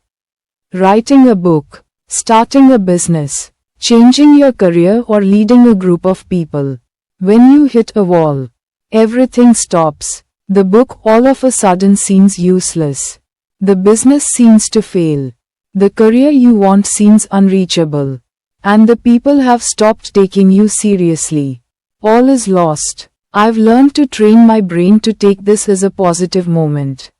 Writing a book, starting a business, changing your career or leading a group of people. When you hit a wall, everything stops. The book all of a sudden seems useless. The business seems to fail. The career you want seems unreachable. And the people have stopped taking you seriously. All is lost. I've learned to train my brain to take this as a positive moment.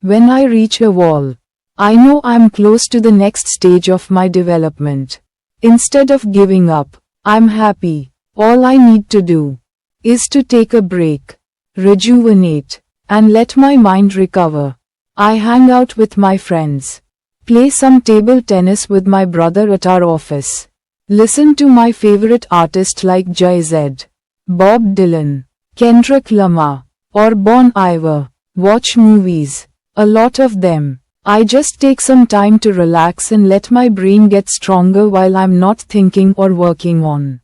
When I reach a wall, I know I'm close to the next stage of my development. Instead of giving up, I'm happy. All I need to do is to take a break, rejuvenate, and let my mind recover. I hang out with my friends, play some table tennis with my brother at our office, listen to my favorite artists like Jay-Z, Bob Dylan, Kendrick Lamar, or Bon Iver, watch movies, a lot of them. I just take some time to relax and let my brain get stronger while I'm not thinking or working on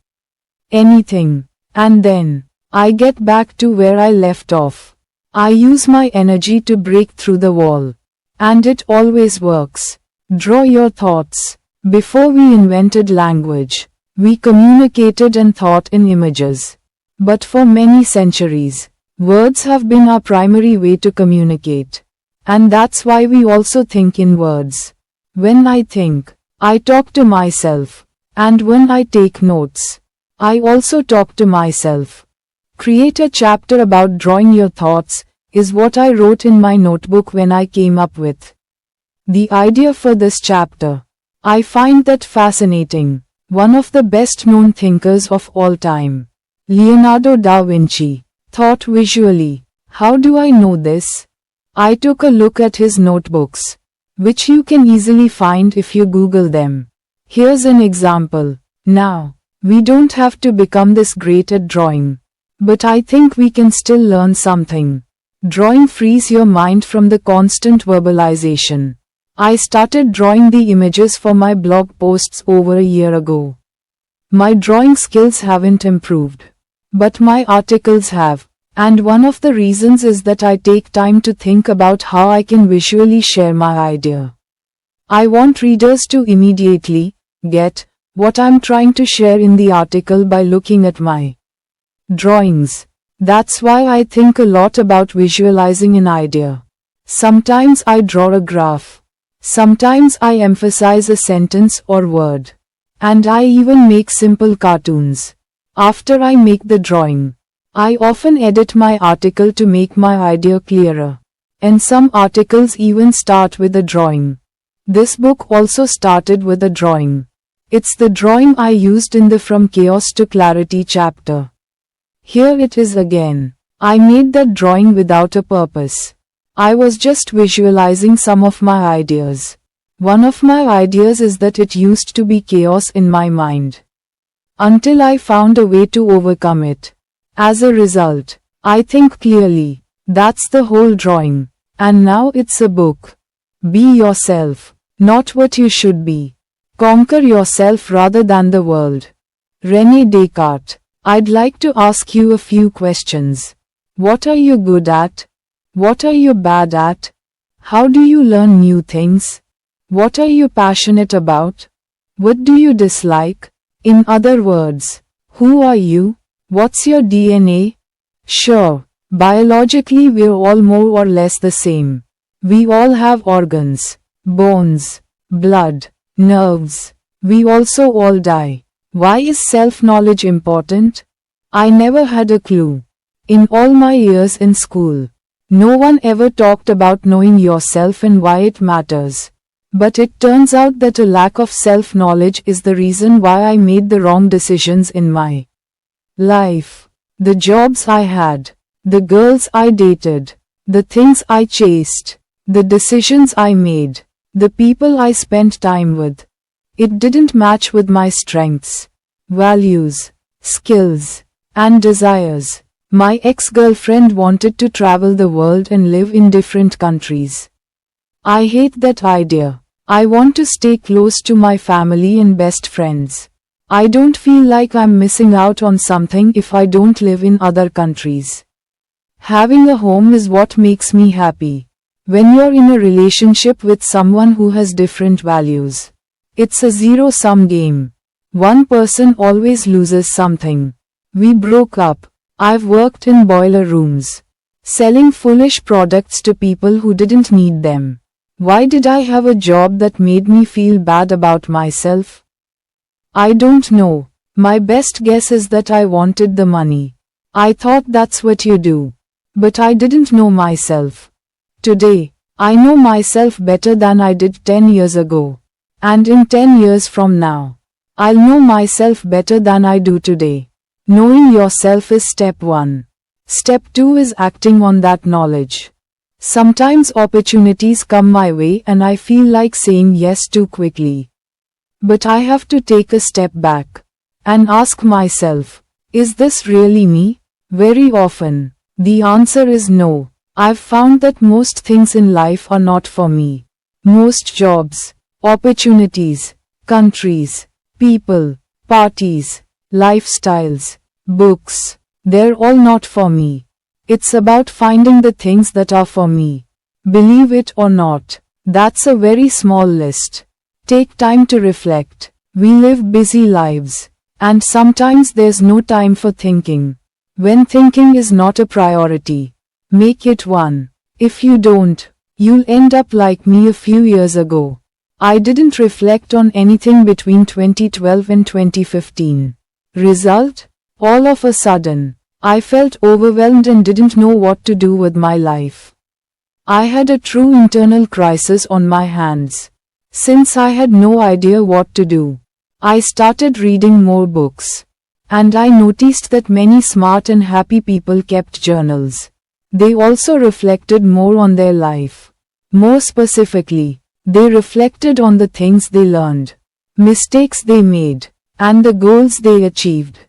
anything. And then, I get back to where I left off. I use my energy to break through the wall. And it always works. Draw your thoughts. Before we invented language, we communicated and thought in images. But for many centuries, words have been our primary way to communicate. And that's why we also think in words. When I think, I talk to myself. And when I take notes, I also talk to myself. Create a chapter about drawing your thoughts, is what I wrote in my notebook when I came up with the idea for this chapter. I find that fascinating. One of the best known thinkers of all time, Leonardo da Vinci, thought visually. How do I know this? I took a look at his notebooks, which you can easily find if you Google them. Here's an example. Now, we don't have to become this great at drawing. But I think we can still learn something. Drawing frees your mind from the constant verbalization. I started drawing the images for my blog posts over a year ago. My drawing skills haven't improved. But my articles have. And one of the reasons is that I take time to think about how I can visually share my idea. I want readers to immediately get what I'm trying to share in the article by looking at my drawings. That's why I think a lot about visualizing an idea. Sometimes I draw a graph. Sometimes I emphasize a sentence or word. And I even make simple cartoons. After I make the drawing, I often edit my article to make my idea clearer. And some articles even start with a drawing. This book also started with a drawing. It's the drawing I used in the From Chaos to Clarity chapter. Here it is again. I made that drawing without a purpose. I was just visualizing some of my ideas. One of my ideas is that it used to be chaos in my mind. Until I found a way to overcome it. As a result, I think clearly. That's the whole drawing. And now it's a book. Be yourself, not what you should be. Conquer yourself rather than the world. René Descartes. I'd like to ask you a few questions. What are you good at? What are you bad at? How do you learn new things? What are you passionate about? What do you dislike? In other words, who are you? What's your DNA? Sure, biologically we're all more or less the same. We all have organs, bones, blood, nerves. We also all die. Why is self-knowledge important? I never had a clue. In all my years in school, no one ever talked about knowing yourself and why it matters. But it turns out that a lack of self-knowledge is the reason why I made the wrong decisions in my life. The jobs I had, the girls I dated, the things I chased, the decisions I made, the people I spent time with. It didn't match with my strengths, values, skills, and desires. My ex-girlfriend wanted to travel the world and live in different countries. I hate that idea. I want to stay close to my family and best friends. I don't feel like I'm missing out on something if I don't live in other countries. Having a home is what makes me happy. When you're in a relationship with someone who has different values, it's a zero-sum game. One person always loses something. We broke up. I've worked in boiler rooms, selling foolish products to people who didn't need them. Why did I have a job that made me feel bad about myself? I don't know. My best guess is that I wanted the money. I thought that's what you do. But I didn't know myself. Today, I know myself better than I did 10 years ago. And in 10 years from now, I'll know myself better than I do today. Knowing yourself is step 1. Step 2 is acting on that knowledge. Sometimes opportunities come my way and I feel like saying yes too quickly. But I have to take a step back and ask myself, is this really me? Very often, the answer is no. I've found that most things in life are not for me. Most jobs, opportunities, countries, people, parties, lifestyles, books, they're all not for me. It's about finding the things that are for me. Believe it or not, that's a very small list. Take time to reflect. We live busy lives, and sometimes there's no time for thinking. When thinking is not a priority, make it one. If you don't, you'll end up like me a few years ago. I didn't reflect on anything between 2012 and 2015. Result? All of a sudden, I felt overwhelmed and didn't know what to do with my life. I had a true internal crisis on my hands. Since I had no idea what to do, I started reading more books. And I noticed that many smart and happy people kept journals. They also reflected more on their life. More specifically, they reflected on the things they learned, mistakes they made, and the goals they achieved.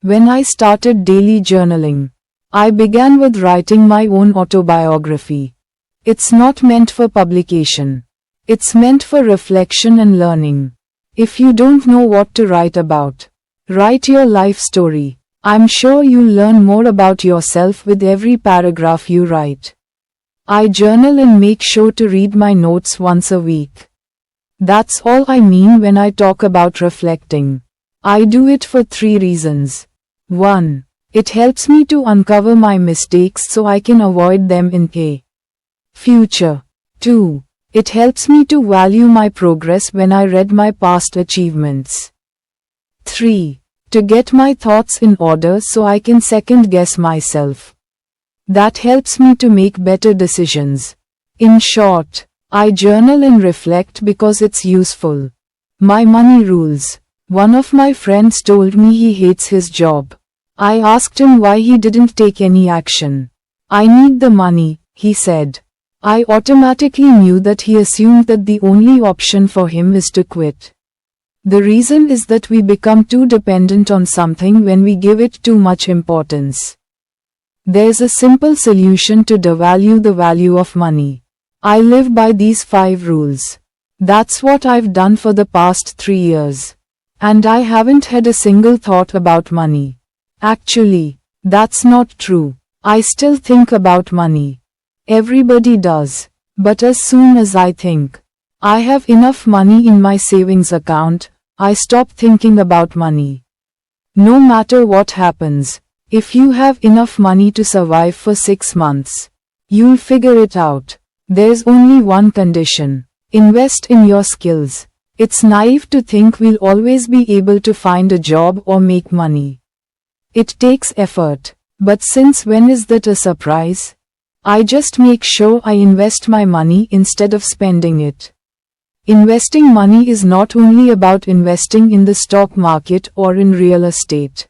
When I started daily journaling, I began with writing my own autobiography. It's not meant for publication. It's meant for reflection and learning. If you don't know what to write about, write your life story. I'm sure you'll learn more about yourself with every paragraph you write. I journal and make sure to read my notes once a week. That's all I mean when I talk about reflecting. I do it for 3 reasons. 1. It helps me to uncover my mistakes so I can avoid them in the future. 2. It helps me to value my progress when I read my past achievements. 3. To get my thoughts in order so I can second guess myself. That helps me to make better decisions. In short, I journal and reflect because it's useful. My money rules. One of my friends told me he hates his job. I asked him why he didn't take any action. I need the money, he said. I automatically knew that he assumed that the only option for him is to quit. The reason is that we become too dependent on something when we give it too much importance. There's a simple solution to devalue the value of money. I live by these 5 rules. That's what I've done for the past 3 years. And I haven't had a single thought about money. Actually, that's not true. I still think about money. Everybody does. But as soon as I think I have enough money in my savings account, I stop thinking about money. No matter what happens, if you have enough money to survive for 6 months, you'll figure it out. There's only one condition. Invest in your skills. It's naive to think we'll always be able to find a job or make money. It takes effort. But since when is that a surprise? I just make sure I invest my money instead of spending it. Investing money is not only about investing in the stock market or in real estate.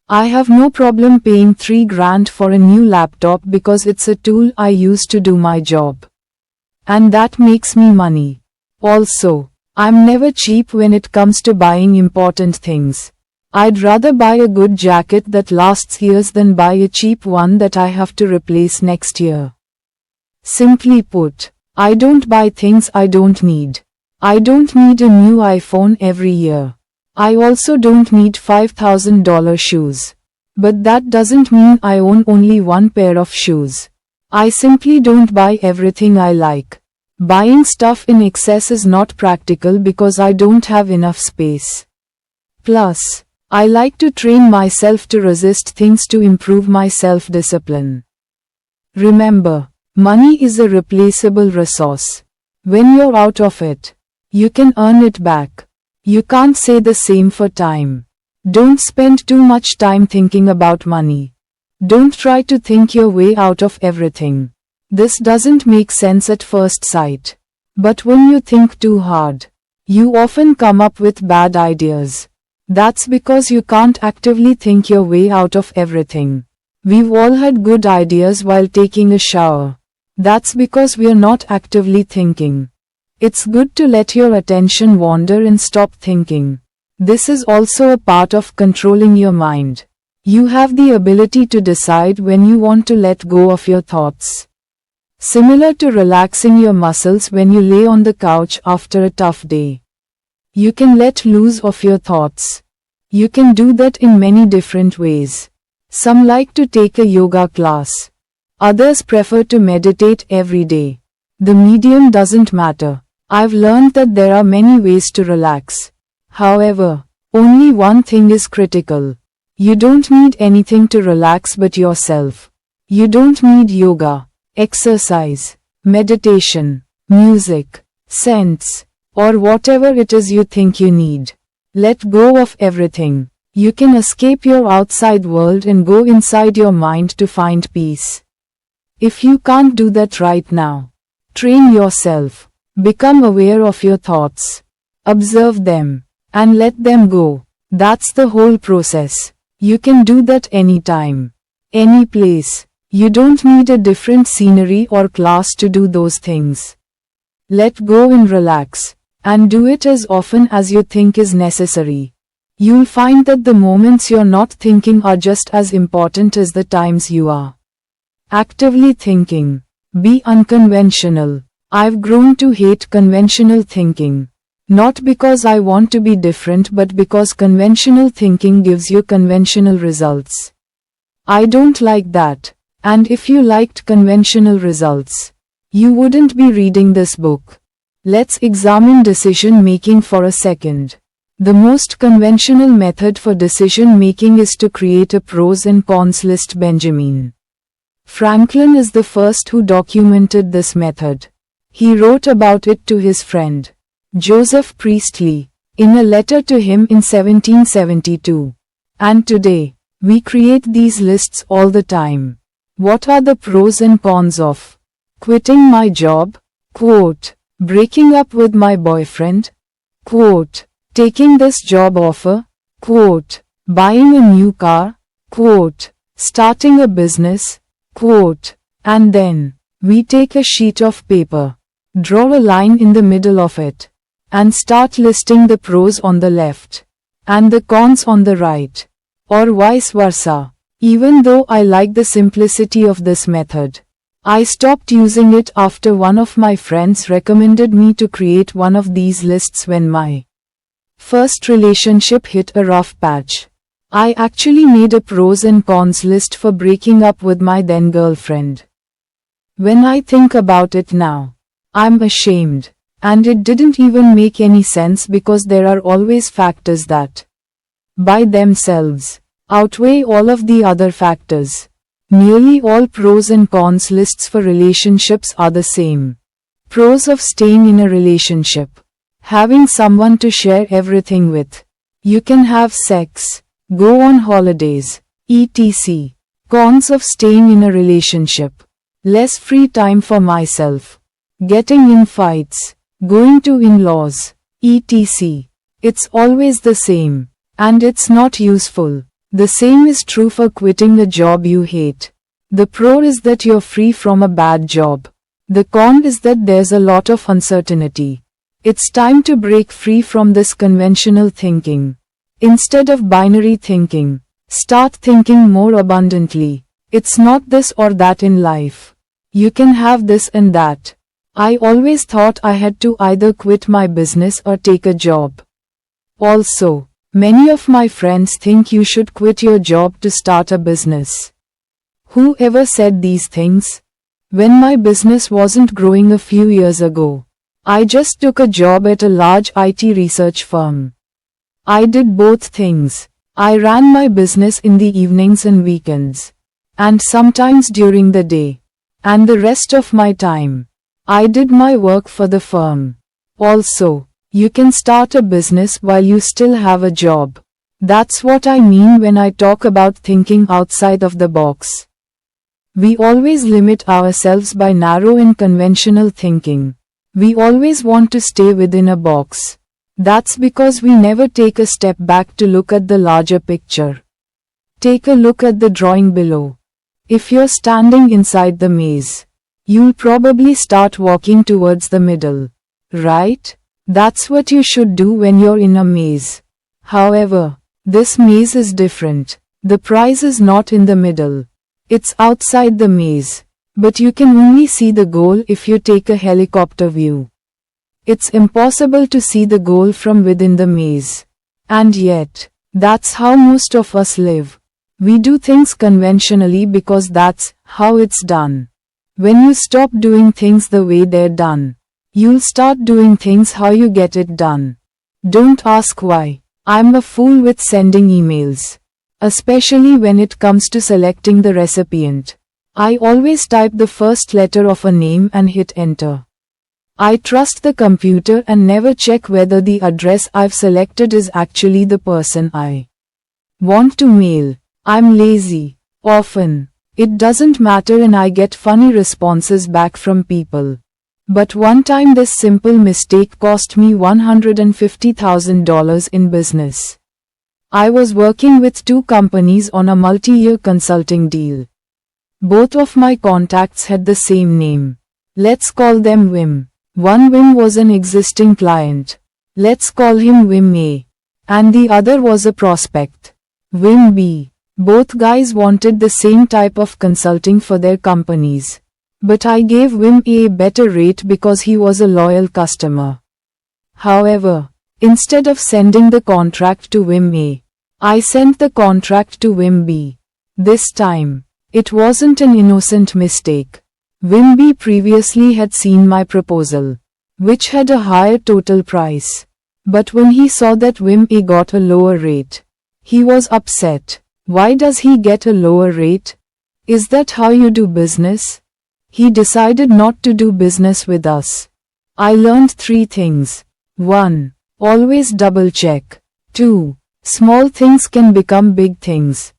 I have no problem paying 3 grand for a new laptop because it's a tool I use to do my job. And that makes me money. Also, I'm never cheap when it comes to buying important things. I'd rather buy a good jacket that lasts years than buy a cheap one that I have to replace next year. Simply put, I don't buy things I don't need. I don't need a new iPhone every year. I also don't need $5,000 shoes. But that doesn't mean I own only one pair of shoes. I simply don't buy everything I like. Buying stuff in excess is not practical because I don't have enough space. Plus, I like to train myself to resist things to improve my self-discipline. Remember, money is a replaceable resource. When you're out of it, you can earn it back. You can't say the same for time. Don't spend too much time thinking about money. Don't try to think your way out of everything. This doesn't make sense at first sight. But when you think too hard, you often come up with bad ideas. That's because you can't actively think your way out of everything. We've all had good ideas while taking a shower. That's because we're not actively thinking. It's good to let your attention wander and stop thinking. This is also a part of controlling your mind. You have the ability to decide when you want to let go of your thoughts. Similar to relaxing your muscles when you lay on the couch after a tough day. You can let loose of your thoughts. You can do that in many different ways. Some like to take a yoga class. Others prefer to meditate every day. The medium doesn't matter. I've learned that there are many ways to relax. However, only one thing is critical. You don't need anything to relax but yourself. You don't need yoga, exercise, meditation, music, scents, or whatever it is you think you need. Let go of everything. You can escape your outside world and go inside your mind to find peace. If you can't do that right now, train yourself. Become aware of your thoughts. Observe them. And let them go. That's the whole process. You can do that anytime. Any place. You don't need a different scenery or class to do those things. Let go and relax. And do it as often as you think is necessary. You'll find that the moments you're not thinking are just as important as the times you are actively thinking. Be unconventional. I've grown to hate conventional thinking. Not because I want to be different but because conventional thinking gives you conventional results. I don't like that. And if you liked conventional results, you wouldn't be reading this book. Let's examine decision making for a second. The most conventional method for decision making is to create a pros and cons list. Benjamin Franklin is the first who documented this method. He wrote about it to his friend, Joseph Priestley, in a letter to him in 1772. And today, we create these lists all the time. What are the pros and cons of quitting my job? Quote, breaking up with my boyfriend? Quote, taking this job offer? Quote, buying a new car? Quote, starting a business? Quote, and then, we take a sheet of paper, draw a line in the middle of it, and start listing the pros on the left, and the cons on the right, or vice versa. Even though I like the simplicity of this method, I stopped using it after one of my friends recommended me to create one of these lists when my first relationship hit a rough patch. I actually made a pros and cons list for breaking up with my then girlfriend. When I think about it now, I'm ashamed. And it didn't even make any sense because there are always factors that, by themselves, outweigh all of the other factors. Nearly all pros and cons lists for relationships are the same. Pros of staying in a relationship. Having someone to share everything with. You can have sex, go on holidays, etc. Cons of staying in a relationship. Less free time for myself. Getting in fights. Going to in-laws, etc. It's always the same. And it's not useful. The same is true for quitting a job you hate. The pro is that you're free from a bad job. The con is that there's a lot of uncertainty. It's time to break free from this conventional thinking. Instead of binary thinking, start thinking more abundantly. It's not this or that in life. You can have this and that. I always thought I had to either quit my business or take a job. Also, many of my friends think you should quit your job to start a business. Whoever said these things? When my business wasn't growing a few years ago, I just took a job at a large IT research firm. I did both things. I ran my business in the evenings and weekends, and sometimes during the day, and the rest of my time, I did my work for the firm. Also, you can start a business while you still have a job. That's what I mean when I talk about thinking outside of the box. We always limit ourselves by narrow and conventional thinking. We always want to stay within a box. That's because we never take a step back to look at the larger picture. Take a look at the drawing below. If you're standing inside the maze, you'll probably start walking towards the middle, right? That's what you should do when you're in a maze. However, this maze is different. The prize is not in the middle. It's outside the maze. But you can only see the goal if you take a helicopter view. It's impossible to see the goal from within the maze. And yet, that's how most of us live. We do things conventionally because that's how it's done. When you stop doing things the way they're done, you'll start doing things how you get it done. Don't ask why. I'm a fool with sending emails. Especially when it comes to selecting the recipient. I always type the first letter of a name and hit enter. I trust the computer and never check whether the address I've selected is actually the person I want to mail. I'm lazy. Often, it doesn't matter and I get funny responses back from people. But one time this simple mistake cost me $150,000 in business. I was working with 2 companies on a multi-year consulting deal. Both of my contacts had the same name. Let's call them Wim. One Wim was an existing client. Let's call him Wim A. And the other was a prospect. Wim B. Both guys wanted the same type of consulting for their companies. But I gave Wim A better rate because he was a loyal customer. However, instead of sending the contract to Wim A, I sent the contract to Wim B. This time, it wasn't an innocent mistake. Wim B previously had seen my proposal, which had a higher total price. But when he saw that Wim A got a lower rate, he was upset. Why does he get a lower rate? Is that how you do business? He decided not to do business with us. I learned 3 things. 1. Always double check. 2. Small things can become big things.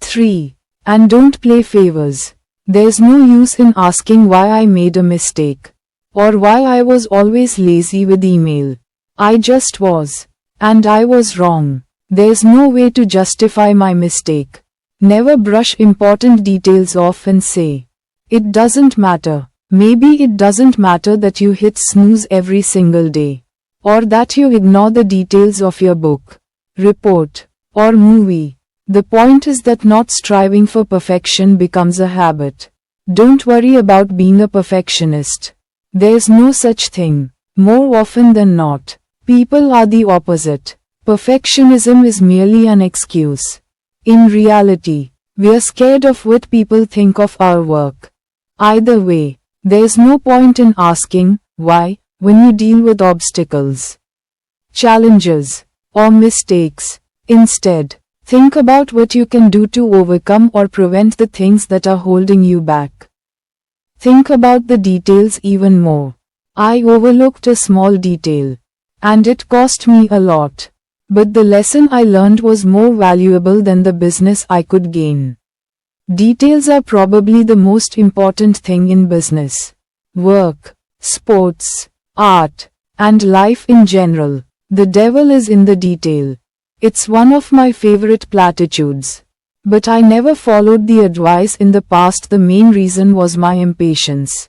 3. And don't play favors. There's no use in asking why I made a mistake. Or why I was always lazy with email. I just was. And I was wrong. There's no way to justify my mistake. Never brush important details off and say, it doesn't matter. Maybe it doesn't matter that you hit snooze every single day. Or that you ignore the details of your book, report, or movie. The point is that not striving for perfection becomes a habit. Don't worry about being a perfectionist. There's no such thing. More often than not, people are the opposite. Perfectionism is merely an excuse. In reality, we're scared of what people think of our work. Either way, there's no point in asking why when you deal with obstacles, challenges, or mistakes. Instead, think about what you can do to overcome or prevent the things that are holding you back. Think about the details even more. I overlooked a small detail, and it cost me a lot. But the lesson I learned was more valuable than the business I could gain. Details are probably the most important thing in business, work, sports, art, and life in general. The devil is in the detail. It's one of my favorite platitudes. But I never followed the advice in the past. The main reason was my impatience.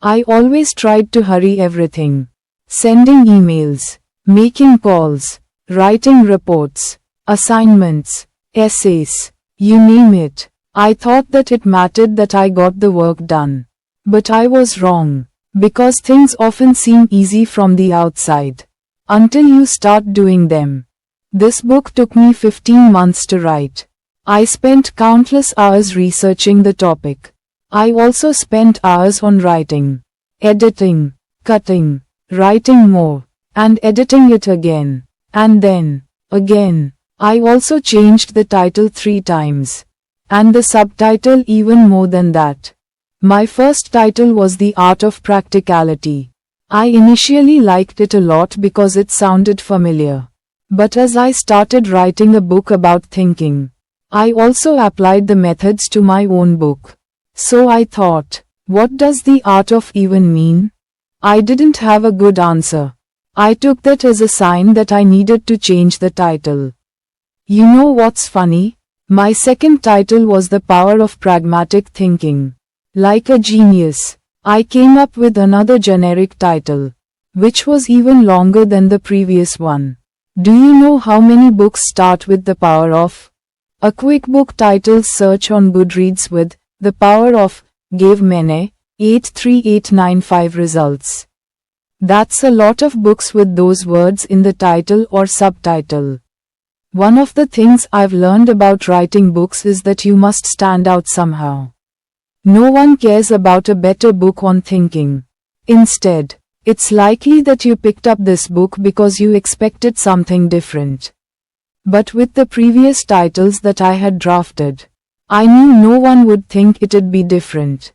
I always tried to hurry everything. Sending emails, making calls, writing reports, assignments, essays, you name it. I thought that it mattered that I got the work done. But I was wrong. Because things often seem easy from the outside, until you start doing them. This book took me 15 months to write. I spent countless hours researching the topic. I also spent hours on writing, editing, cutting, writing more, and editing it again, and then, again. I also changed the title 3 times. And the subtitle even more than that. My first title was The Art of Practicality. I initially liked it a lot because it sounded familiar. But as I started writing a book about thinking, I also applied the methods to my own book. So I thought, what does the art of even mean? I didn't have a good answer. I took that as a sign that I needed to change the title. You know what's funny? My second title was The Power of Pragmatic Thinking. Like a genius, I came up with another generic title, which was even longer than the previous one. Do you know how many books start with The Power of? A quick book title search on Goodreads with The Power of gave many 83895 results. That's a lot of books with those words in the title or subtitle. One of the things I've learned about writing books is that you must stand out somehow. No one cares about a better book on thinking. Instead, it's likely that you picked up this book because you expected something different. But with the previous titles that I had drafted, I knew no one would think it'd be different.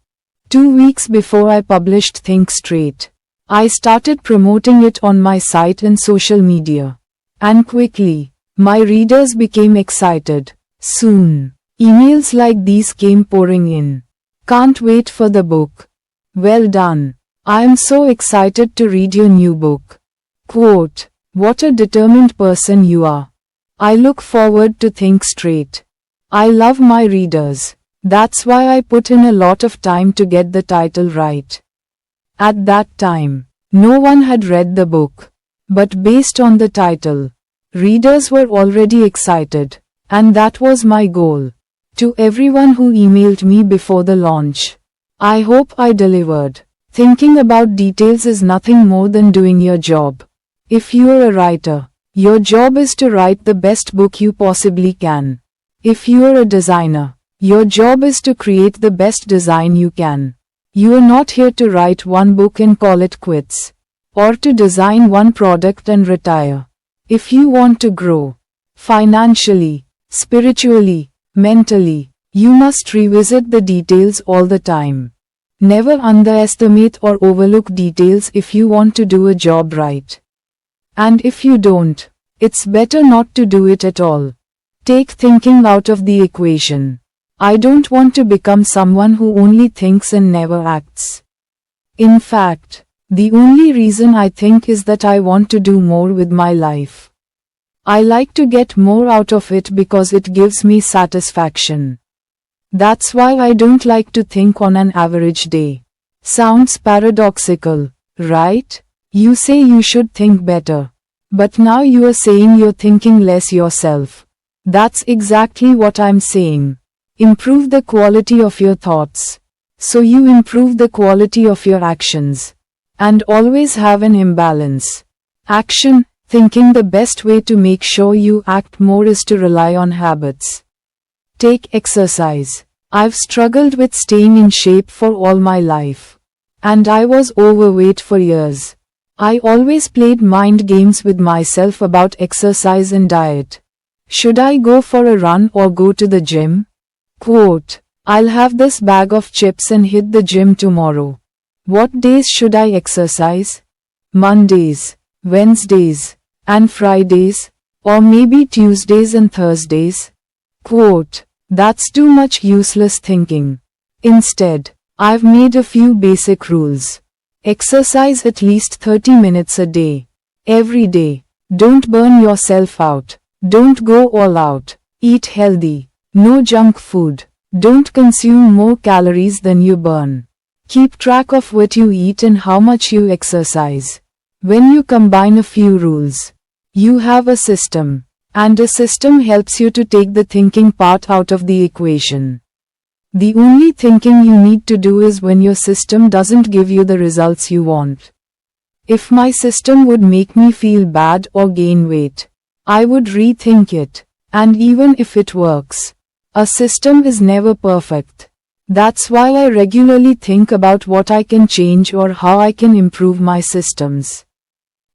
2 weeks before I published Think Straight, I started promoting it on my site and social media. And quickly, my readers became excited. Soon, emails like these came pouring in. Can't wait for the book. Well done. I am so excited to read your new book. Quote, what a determined person you are. I look forward to Think Straight. I love my readers. That's why I put in a lot of time to get the title right. At that time, no one had read the book. But based on the title, readers were already excited, and that was my goal. To everyone who emailed me before the launch, I hope I delivered. Thinking about details is nothing more than doing your job. If you're a writer, your job is to write the best book you possibly can. If you're a designer, your job is to create the best design you can. You are not here to write one book and call it quits, or to design one product and retire. If you want to grow financially, spiritually, mentally, you must revisit the details all the time. Never underestimate or overlook details if you want to do a job right. And if you don't, it's better not to do it at all. Take thinking out of the equation. I don't want to become someone who only thinks and never acts. In fact, the only reason I think is that I want to do more with my life. I like to get more out of it because it gives me satisfaction. That's why I don't like to think on an average day. Sounds paradoxical, right? You say you should think better. But now you are saying you're thinking less yourself. That's exactly what I'm saying. Improve the quality of your thoughts, so you improve the quality of your actions. And always have an imbalance. Action, thinking the best way to make sure you act more is to rely on habits. Take exercise. I've struggled with staying in shape for all my life. And I was overweight for years. I always played mind games with myself about exercise and diet. Should I go for a run or go to the gym? Quote, I'll have this bag of chips and hit the gym tomorrow. What days should I exercise? Mondays, Wednesdays, and Fridays, or maybe Tuesdays and Thursdays? Quote, that's too much useless thinking. Instead, I've made a few basic rules. Exercise at least 30 minutes a day. Every day. Don't burn yourself out. Don't go all out. Eat healthy. No junk food. Don't consume more calories than you burn. Keep track of what you eat and how much you exercise. When you combine a few rules, you have a system. And a system helps you to take the thinking part out of the equation. The only thinking you need to do is when your system doesn't give you the results you want. If my system would make me feel bad or gain weight, I would rethink it. And even if it works, a system is never perfect. That's why I regularly think about what I can change or how I can improve my systems.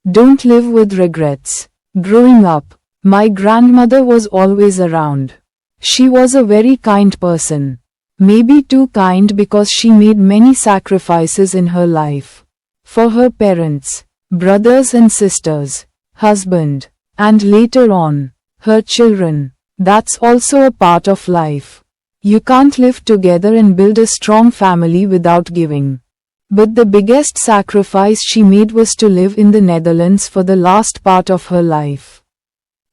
Don't live with regrets. Growing up, my grandmother was always around. She was a very kind person. Maybe too kind because she made many sacrifices in her life. For her parents, brothers and sisters, husband, and later on, her children. That's also a part of life. You can't live together and build a strong family without giving. But the biggest sacrifice she made was to live in the Netherlands for the last part of her life,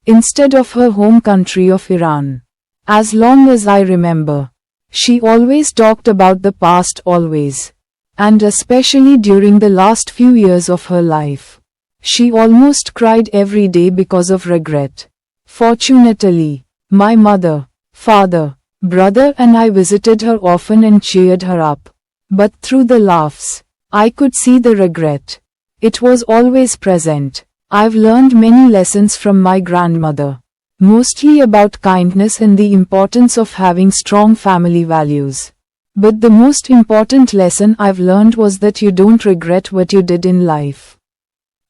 instead of her home country of Iran. As long as I remember, she always talked about the past always. And especially during the last few years of her life. She almost cried every day because of regret. Fortunately, my mother, father, brother and I visited her often and cheered her up. But through the laughs, I could see the regret. It was always present. I've learned many lessons from my grandmother. Mostly about kindness and the importance of having strong family values. But the most important lesson I've learned was that you don't regret what you did in life.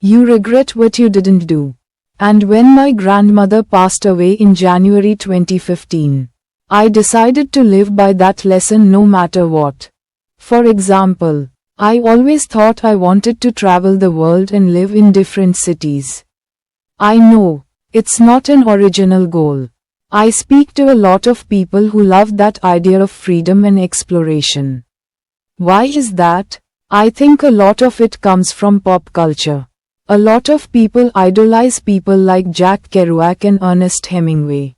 You regret what you didn't do. And when my grandmother passed away in January 2015, I decided to live by that lesson no matter what. For example, I always thought I wanted to travel the world and live in different cities. I know, it's not an original goal. I speak to a lot of people who love that idea of freedom and exploration. Why is that? I think a lot of it comes from pop culture. A lot of people idolize people like Jack Kerouac and Ernest Hemingway,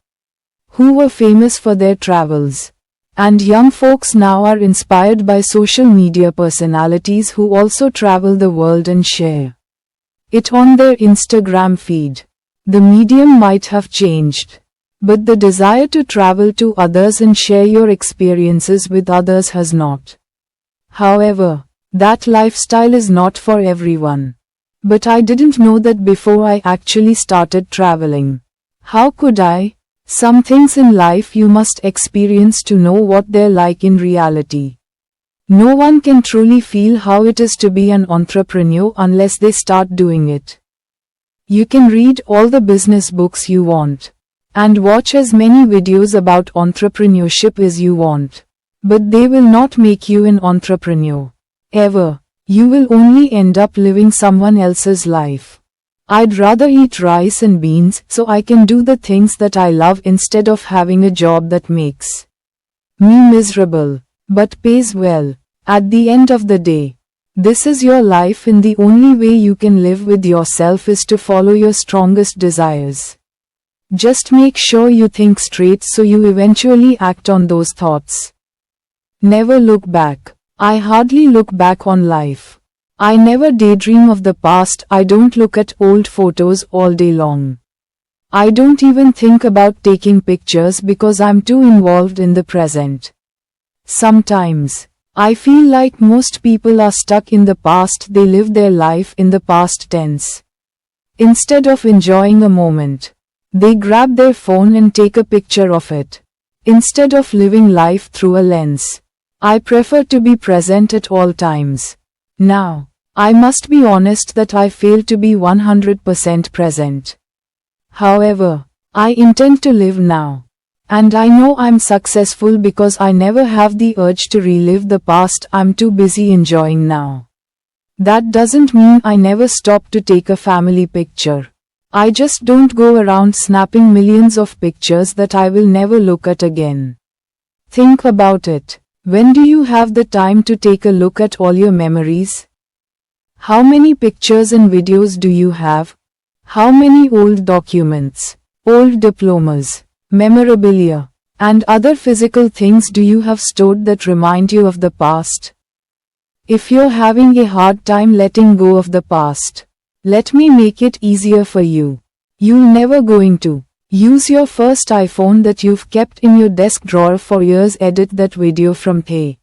who were famous for their travels. And young folks now are inspired by social media personalities who also travel the world and share it on their Instagram feed. The medium might have changed, but the desire to travel to others and share your experiences with others has not. However, that lifestyle is not for everyone. But I didn't know that before I actually started traveling. How could I? Some things in life you must experience to know what they're like in reality. No one can truly feel how it is to be an entrepreneur unless they start doing it. You can read all the business books you want, and watch as many videos about entrepreneurship as you want. But they will not make you an entrepreneur. Ever. You will only end up living someone else's life. I'd rather eat rice and beans so I can do the things that I love instead of having a job that makes me miserable, but pays well. At the end of the day, this is your life and the only way you can live with yourself is to follow your strongest desires. Just make sure you think straight so you eventually act on those thoughts. Never look back. I hardly look back on life. I never daydream of the past. I don't look at old photos all day long. I don't even think about taking pictures because I'm too involved in the present. Sometimes, I feel like most people are stuck in the past. They live their life in the past tense. Instead of enjoying a moment, they grab their phone and take a picture of it. Instead of living life through a lens, I prefer to be present at all times. Now, I must be honest that I fail to be 100% present. However, I intend to live now. And I know I'm successful because I never have the urge to relive the past. I'm too busy enjoying now. That doesn't mean I never stop to take a family picture. I just don't go around snapping millions of pictures that I will never look at again. Think about it. When do you have the time to take a look at all your memories? How many pictures and videos do you have? How many old documents, old diplomas, memorabilia, and other physical things do you have stored that remind you of the past? If you're having a hard time letting go of the past, let me make it easier for you. You're never going to. Use your first iPhone that you've kept in your desk drawer for years. Edit that video from the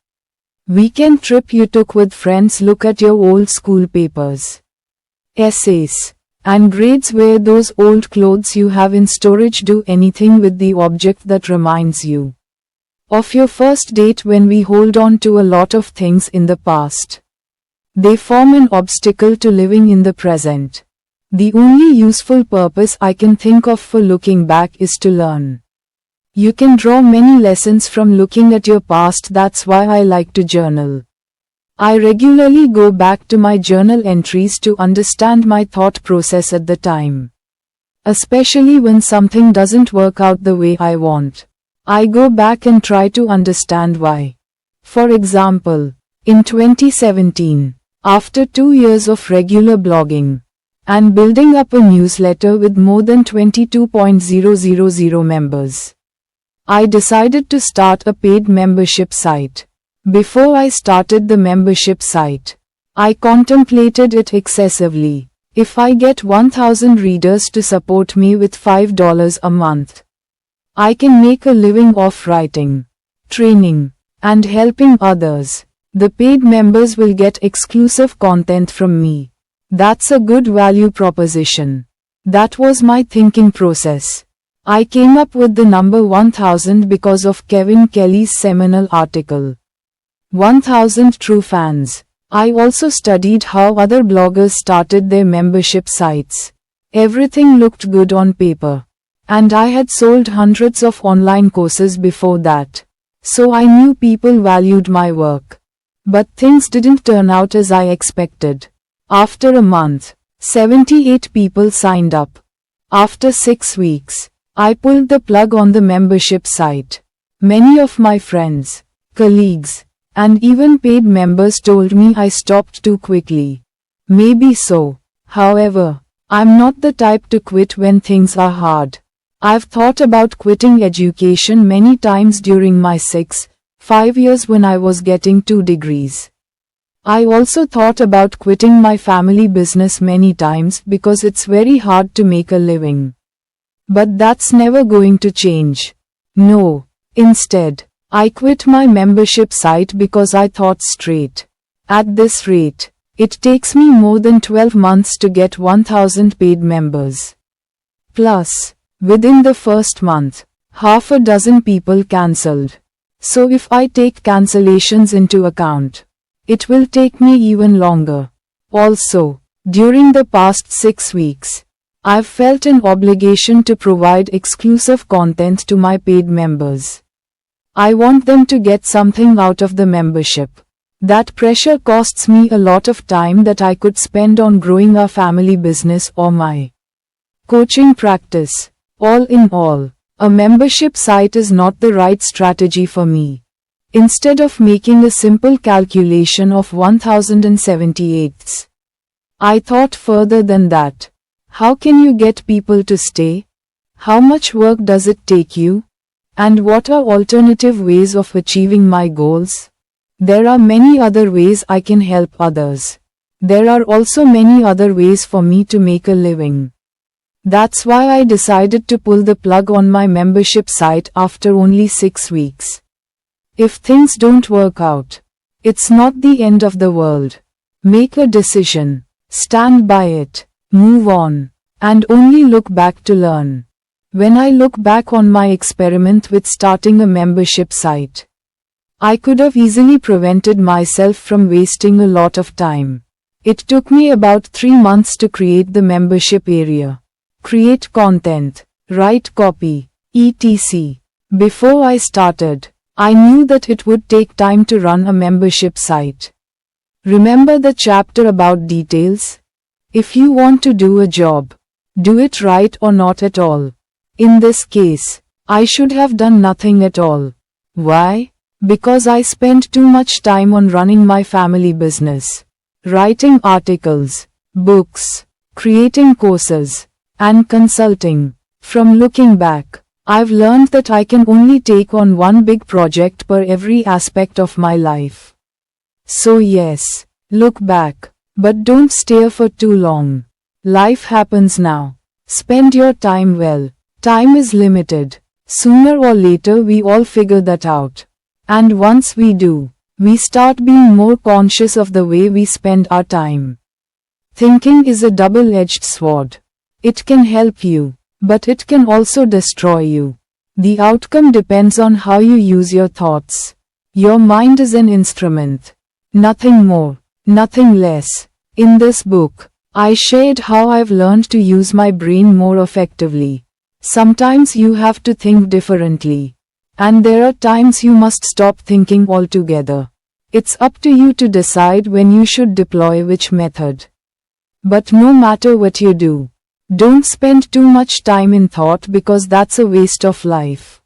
weekend trip you took with friends. Look at your old school papers, essays, and grades. Wear those old clothes you have in storage. Do anything with the object that reminds you of your first date. When we hold on to a lot of things in the past, they form an obstacle to living in the present. The only useful purpose I can think of for looking back is to learn. You can draw many lessons from looking at your past. That's why I like to journal. I regularly go back to my journal entries to understand my thought process at the time. Especially when something doesn't work out the way I want, I go back and try to understand why. For example, in 2017, after 2 years of regular blogging and building up a newsletter with more than 22,000 members, I decided to start a paid membership site. Before I started the membership site, I contemplated it excessively. If I get 1,000 readers to support me with $5 a month, I can make a living off writing, training, and helping others. The paid members will get exclusive content from me. That's a good value proposition. That was my thinking process. I came up with the number 1000 because of Kevin Kelly's seminal article, 1000 True Fans. I also studied how other bloggers started their membership sites. Everything looked good on paper, and I had sold hundreds of online courses before that, so I knew people valued my work. But things didn't turn out as I expected. After a month, 78 people signed up. After 6 weeks, I pulled the plug on the membership site. Many of my friends, colleagues, and even paid members told me I stopped too quickly. Maybe so. However, I'm not the type to quit when things are hard. I've thought about quitting education many times during my 5 years when I was getting 2 degrees. I also thought about quitting my family business many times because it's very hard to make a living. But that's never going to change. No. Instead, I quit my membership site because I thought straight. At this rate, it takes me more than 12 months to get 1000 paid members. Plus, within the first month, half a dozen people cancelled. So if I take cancellations into account, it will take me even longer. Also, during the past 6 weeks, I've felt an obligation to provide exclusive content to my paid members. I want them to get something out of the membership. That pressure costs me a lot of time that I could spend on growing our family business or my coaching practice. All in all, a membership site is not the right strategy for me. Instead of making a simple calculation of 1078ths, I thought further than that. How can you get people to stay? How much work does it take you? And what are alternative ways of achieving my goals? There are many other ways I can help others. There are also many other ways for me to make a living. That's why I decided to pull the plug on my membership site after only 6 weeks. If things don't work out, it's not the end of the world. Make a decision, stand by it, move on, and only look back to learn. When I look back on my experiment with starting a membership site, I could have easily prevented myself from wasting a lot of time. It took me about 3 months to create the membership area, create content, write copy, etc. Before I started, I knew that it would take time to run a membership site. Remember the chapter about details? If you want to do a job, do it right or not at all. In this case, I should have done nothing at all. Why? Because I spent too much time on running my family business, writing articles, books, creating courses, and consulting. From looking back, I've learned that I can only take on one big project per every aspect of my life. So yes, look back, but don't stare for too long. Life happens now. Spend your time well. Time is limited. Sooner or later we all figure that out. And once we do, we start being more conscious of the way we spend our time. Thinking is a double-edged sword. It can help you, but it can also destroy you. The outcome depends on how you use your thoughts. Your mind is an instrument. Nothing more, nothing less. In this book, I shared how I've learned to use my brain more effectively. Sometimes you have to think differently. And there are times you must stop thinking altogether. It's up to you to decide when you should deploy which method. But no matter what you do, don't spend too much time in thought because that's a waste of life.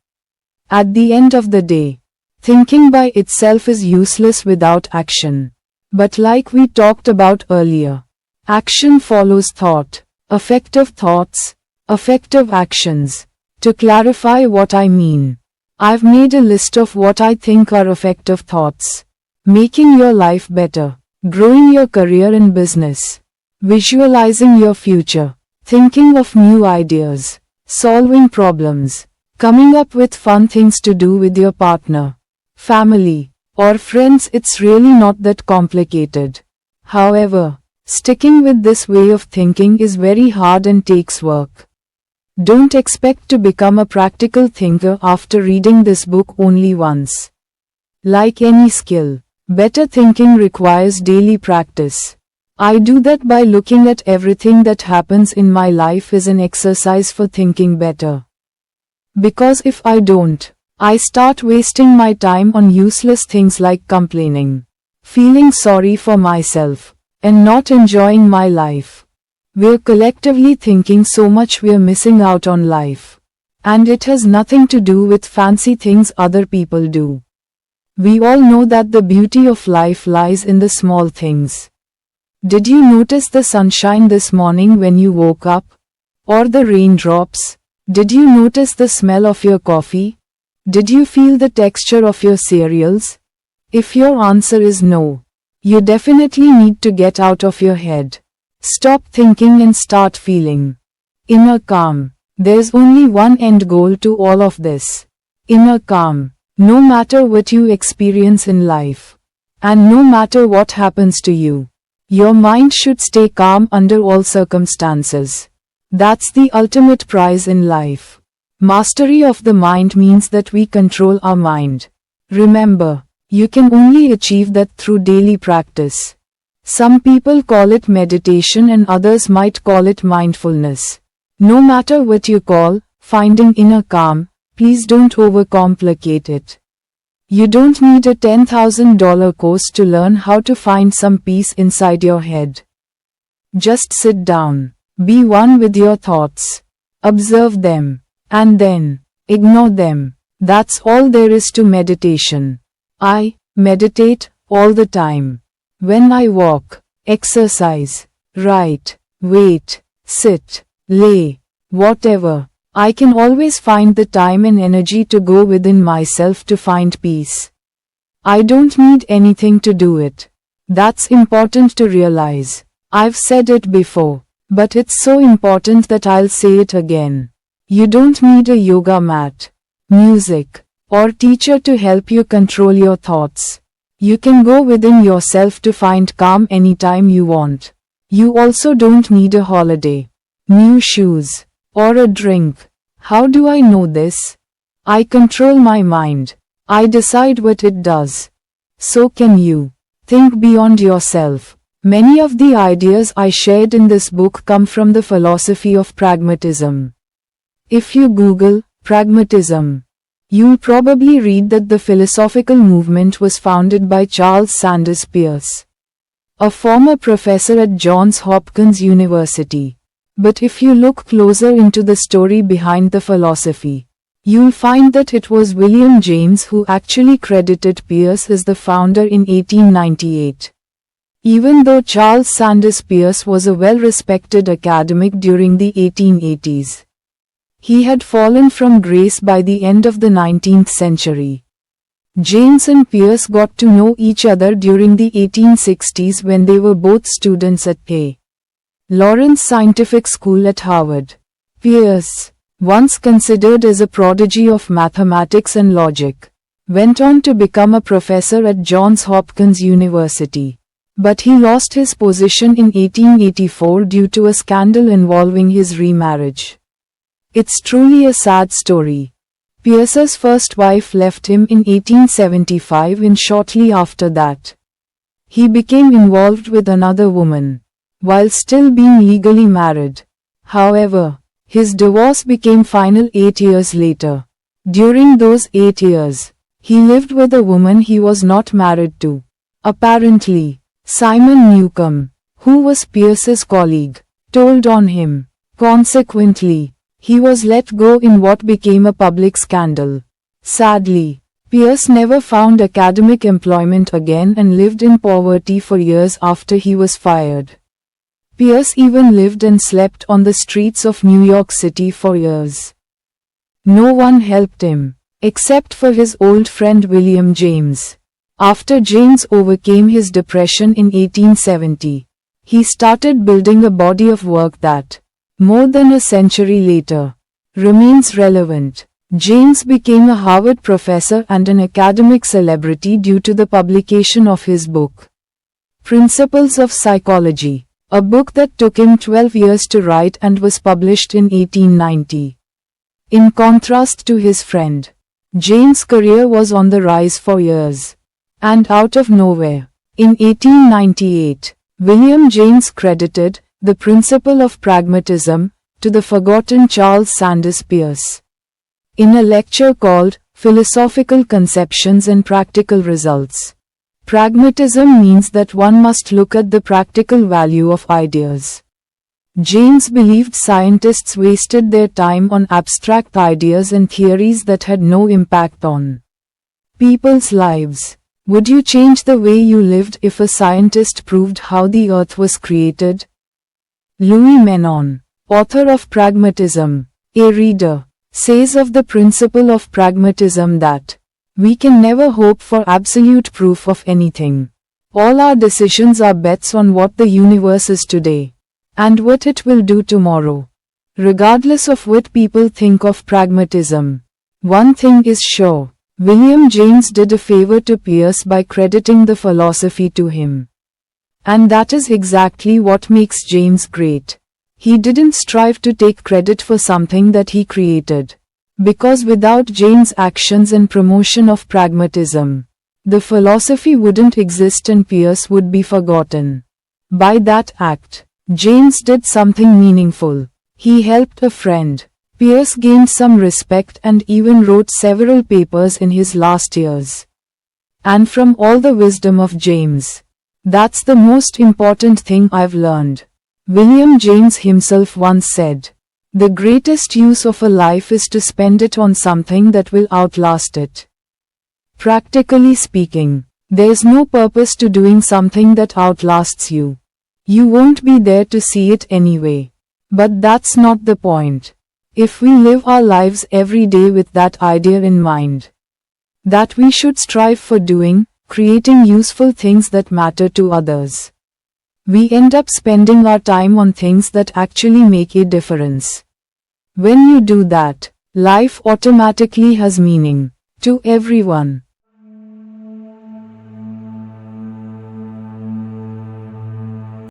At the end of the day, thinking by itself is useless without action. But like we talked about earlier, action follows thought. Effective thoughts, effective actions. To clarify what I mean, I've made a list of what I think are effective thoughts. Making your life better, growing your career and business, visualizing your future, thinking of new ideas, solving problems, coming up with fun things to do with your partner, family, or friends. It's really not that complicated. However, sticking with this way of thinking is very hard and takes work. Don't expect to become a practical thinker after reading this book only once. Like any skill, better thinking requires daily practice. I do that by looking at everything that happens in my life as an exercise for thinking better. Because if I don't, I start wasting my time on useless things like complaining, feeling sorry for myself, and not enjoying my life. We're collectively thinking so much we're missing out on life. And it has nothing to do with fancy things other people do. We all know that the beauty of life lies in the small things. Did you notice the sunshine this morning when you woke up? Or the raindrops? Did you notice the smell of your coffee? Did you feel the texture of your cereals? If your answer is no, you definitely need to get out of your head. Stop thinking and start feeling. Inner calm. There's only one end goal to all of this. Inner calm. No matter what you experience in life, and no matter what happens to you, your mind should stay calm under all circumstances. That's the ultimate prize in life. Mastery of the mind means that we control our mind. Remember, you can only achieve that through daily practice. Some people call it meditation and others might call it mindfulness. No matter what you call finding inner calm, please don't overcomplicate it. You don't need a $10,000 course to learn how to find some peace inside your head. Just sit down, be one with your thoughts, observe them, and then ignore them. That's all there is to meditation. I meditate all the time. When I walk, exercise, write, wait, sit, lay, whatever, I can always find the time and energy to go within myself to find peace. I don't need anything to do it. That's important to realize. I've said it before, but it's so important that I'll say it again. You don't need a yoga mat, music, or teacher to help you control your thoughts. You can go within yourself to find calm anytime you want. You also don't need a holiday, new shoes, or a drink. How do I know this? I control my mind. I decide what it does. So can you. Think beyond yourself. Many of the ideas I shared in this book come from the philosophy of pragmatism. If you Google pragmatism, you'll probably read that the philosophical movement was founded by Charles Sanders Peirce, a former professor at Johns Hopkins University. But if you look closer into the story behind the philosophy, you'll find that it was William James who actually credited Peirce as the founder in 1898. Even though Charles Sanders Peirce was a well-respected academic during the 1880s, he had fallen from grace by the end of the 19th century. James and Peirce got to know each other during the 1860s when they were both students at A. Lawrence Scientific School at Harvard. Peirce, once considered as a prodigy of mathematics and logic, went on to become a professor at Johns Hopkins University. But he lost his position in 1884 due to a scandal involving his remarriage. It's truly a sad story. Pierce's first wife left him in 1875 and shortly after that, he became involved with another woman, while still being legally married. However, his divorce became final 8 years later. During those 8 years, he lived with a woman he was not married to. Apparently, Simon Newcomb, who was Pierce's colleague, told on him. Consequently, he was let go in what became a public scandal. Sadly, Pierce never found academic employment again and lived in poverty for years after he was fired. Pierce even lived and slept on the streets of New York City for years. No one helped him, except for his old friend William James. After James overcame his depression in 1870, he started building a body of work that, more than a century later, remains relevant. James became a Harvard professor and an academic celebrity due to the publication of his book, Principles of Psychology, a book that took him 12 years to write and was published in 1890. In contrast to his friend, James' career was on the rise for years. And out of nowhere, in 1898, William James credited the principle of pragmatism to the forgotten Charles Sanders Peirce. In a lecture called Philosophical Conceptions and Practical Results, pragmatism means that one must look at the practical value of ideas. James believed scientists wasted their time on abstract ideas and theories that had no impact on people's lives. Would you change the way you lived if a scientist proved how the earth was created? Louis Menon, author of Pragmatism, a reader, says of the principle of pragmatism that we can never hope for absolute proof of anything. All our decisions are bets on what the universe is today, and what it will do tomorrow. Regardless of what people think of pragmatism, one thing is sure. William James did a favor to Peirce by crediting the philosophy to him. And that is exactly what makes James great. He didn't strive to take credit for something that he created. Because without James' actions and promotion of pragmatism, the philosophy wouldn't exist and Peirce would be forgotten. By that act, James did something meaningful. He helped a friend. Peirce gained some respect and even wrote several papers in his last years. And from all the wisdom of James, that's the most important thing I've learned. William James himself once said, "The greatest use of a life is to spend it on something that will outlast it." Practically speaking, there's no purpose to doing something that outlasts you. You won't be there to see it anyway. But that's not the point. If we live our lives every day with that idea in mind, that we should strive for doing, creating useful things that matter to others, we end up spending our time on things that actually make a difference. When you do that, life automatically has meaning to everyone.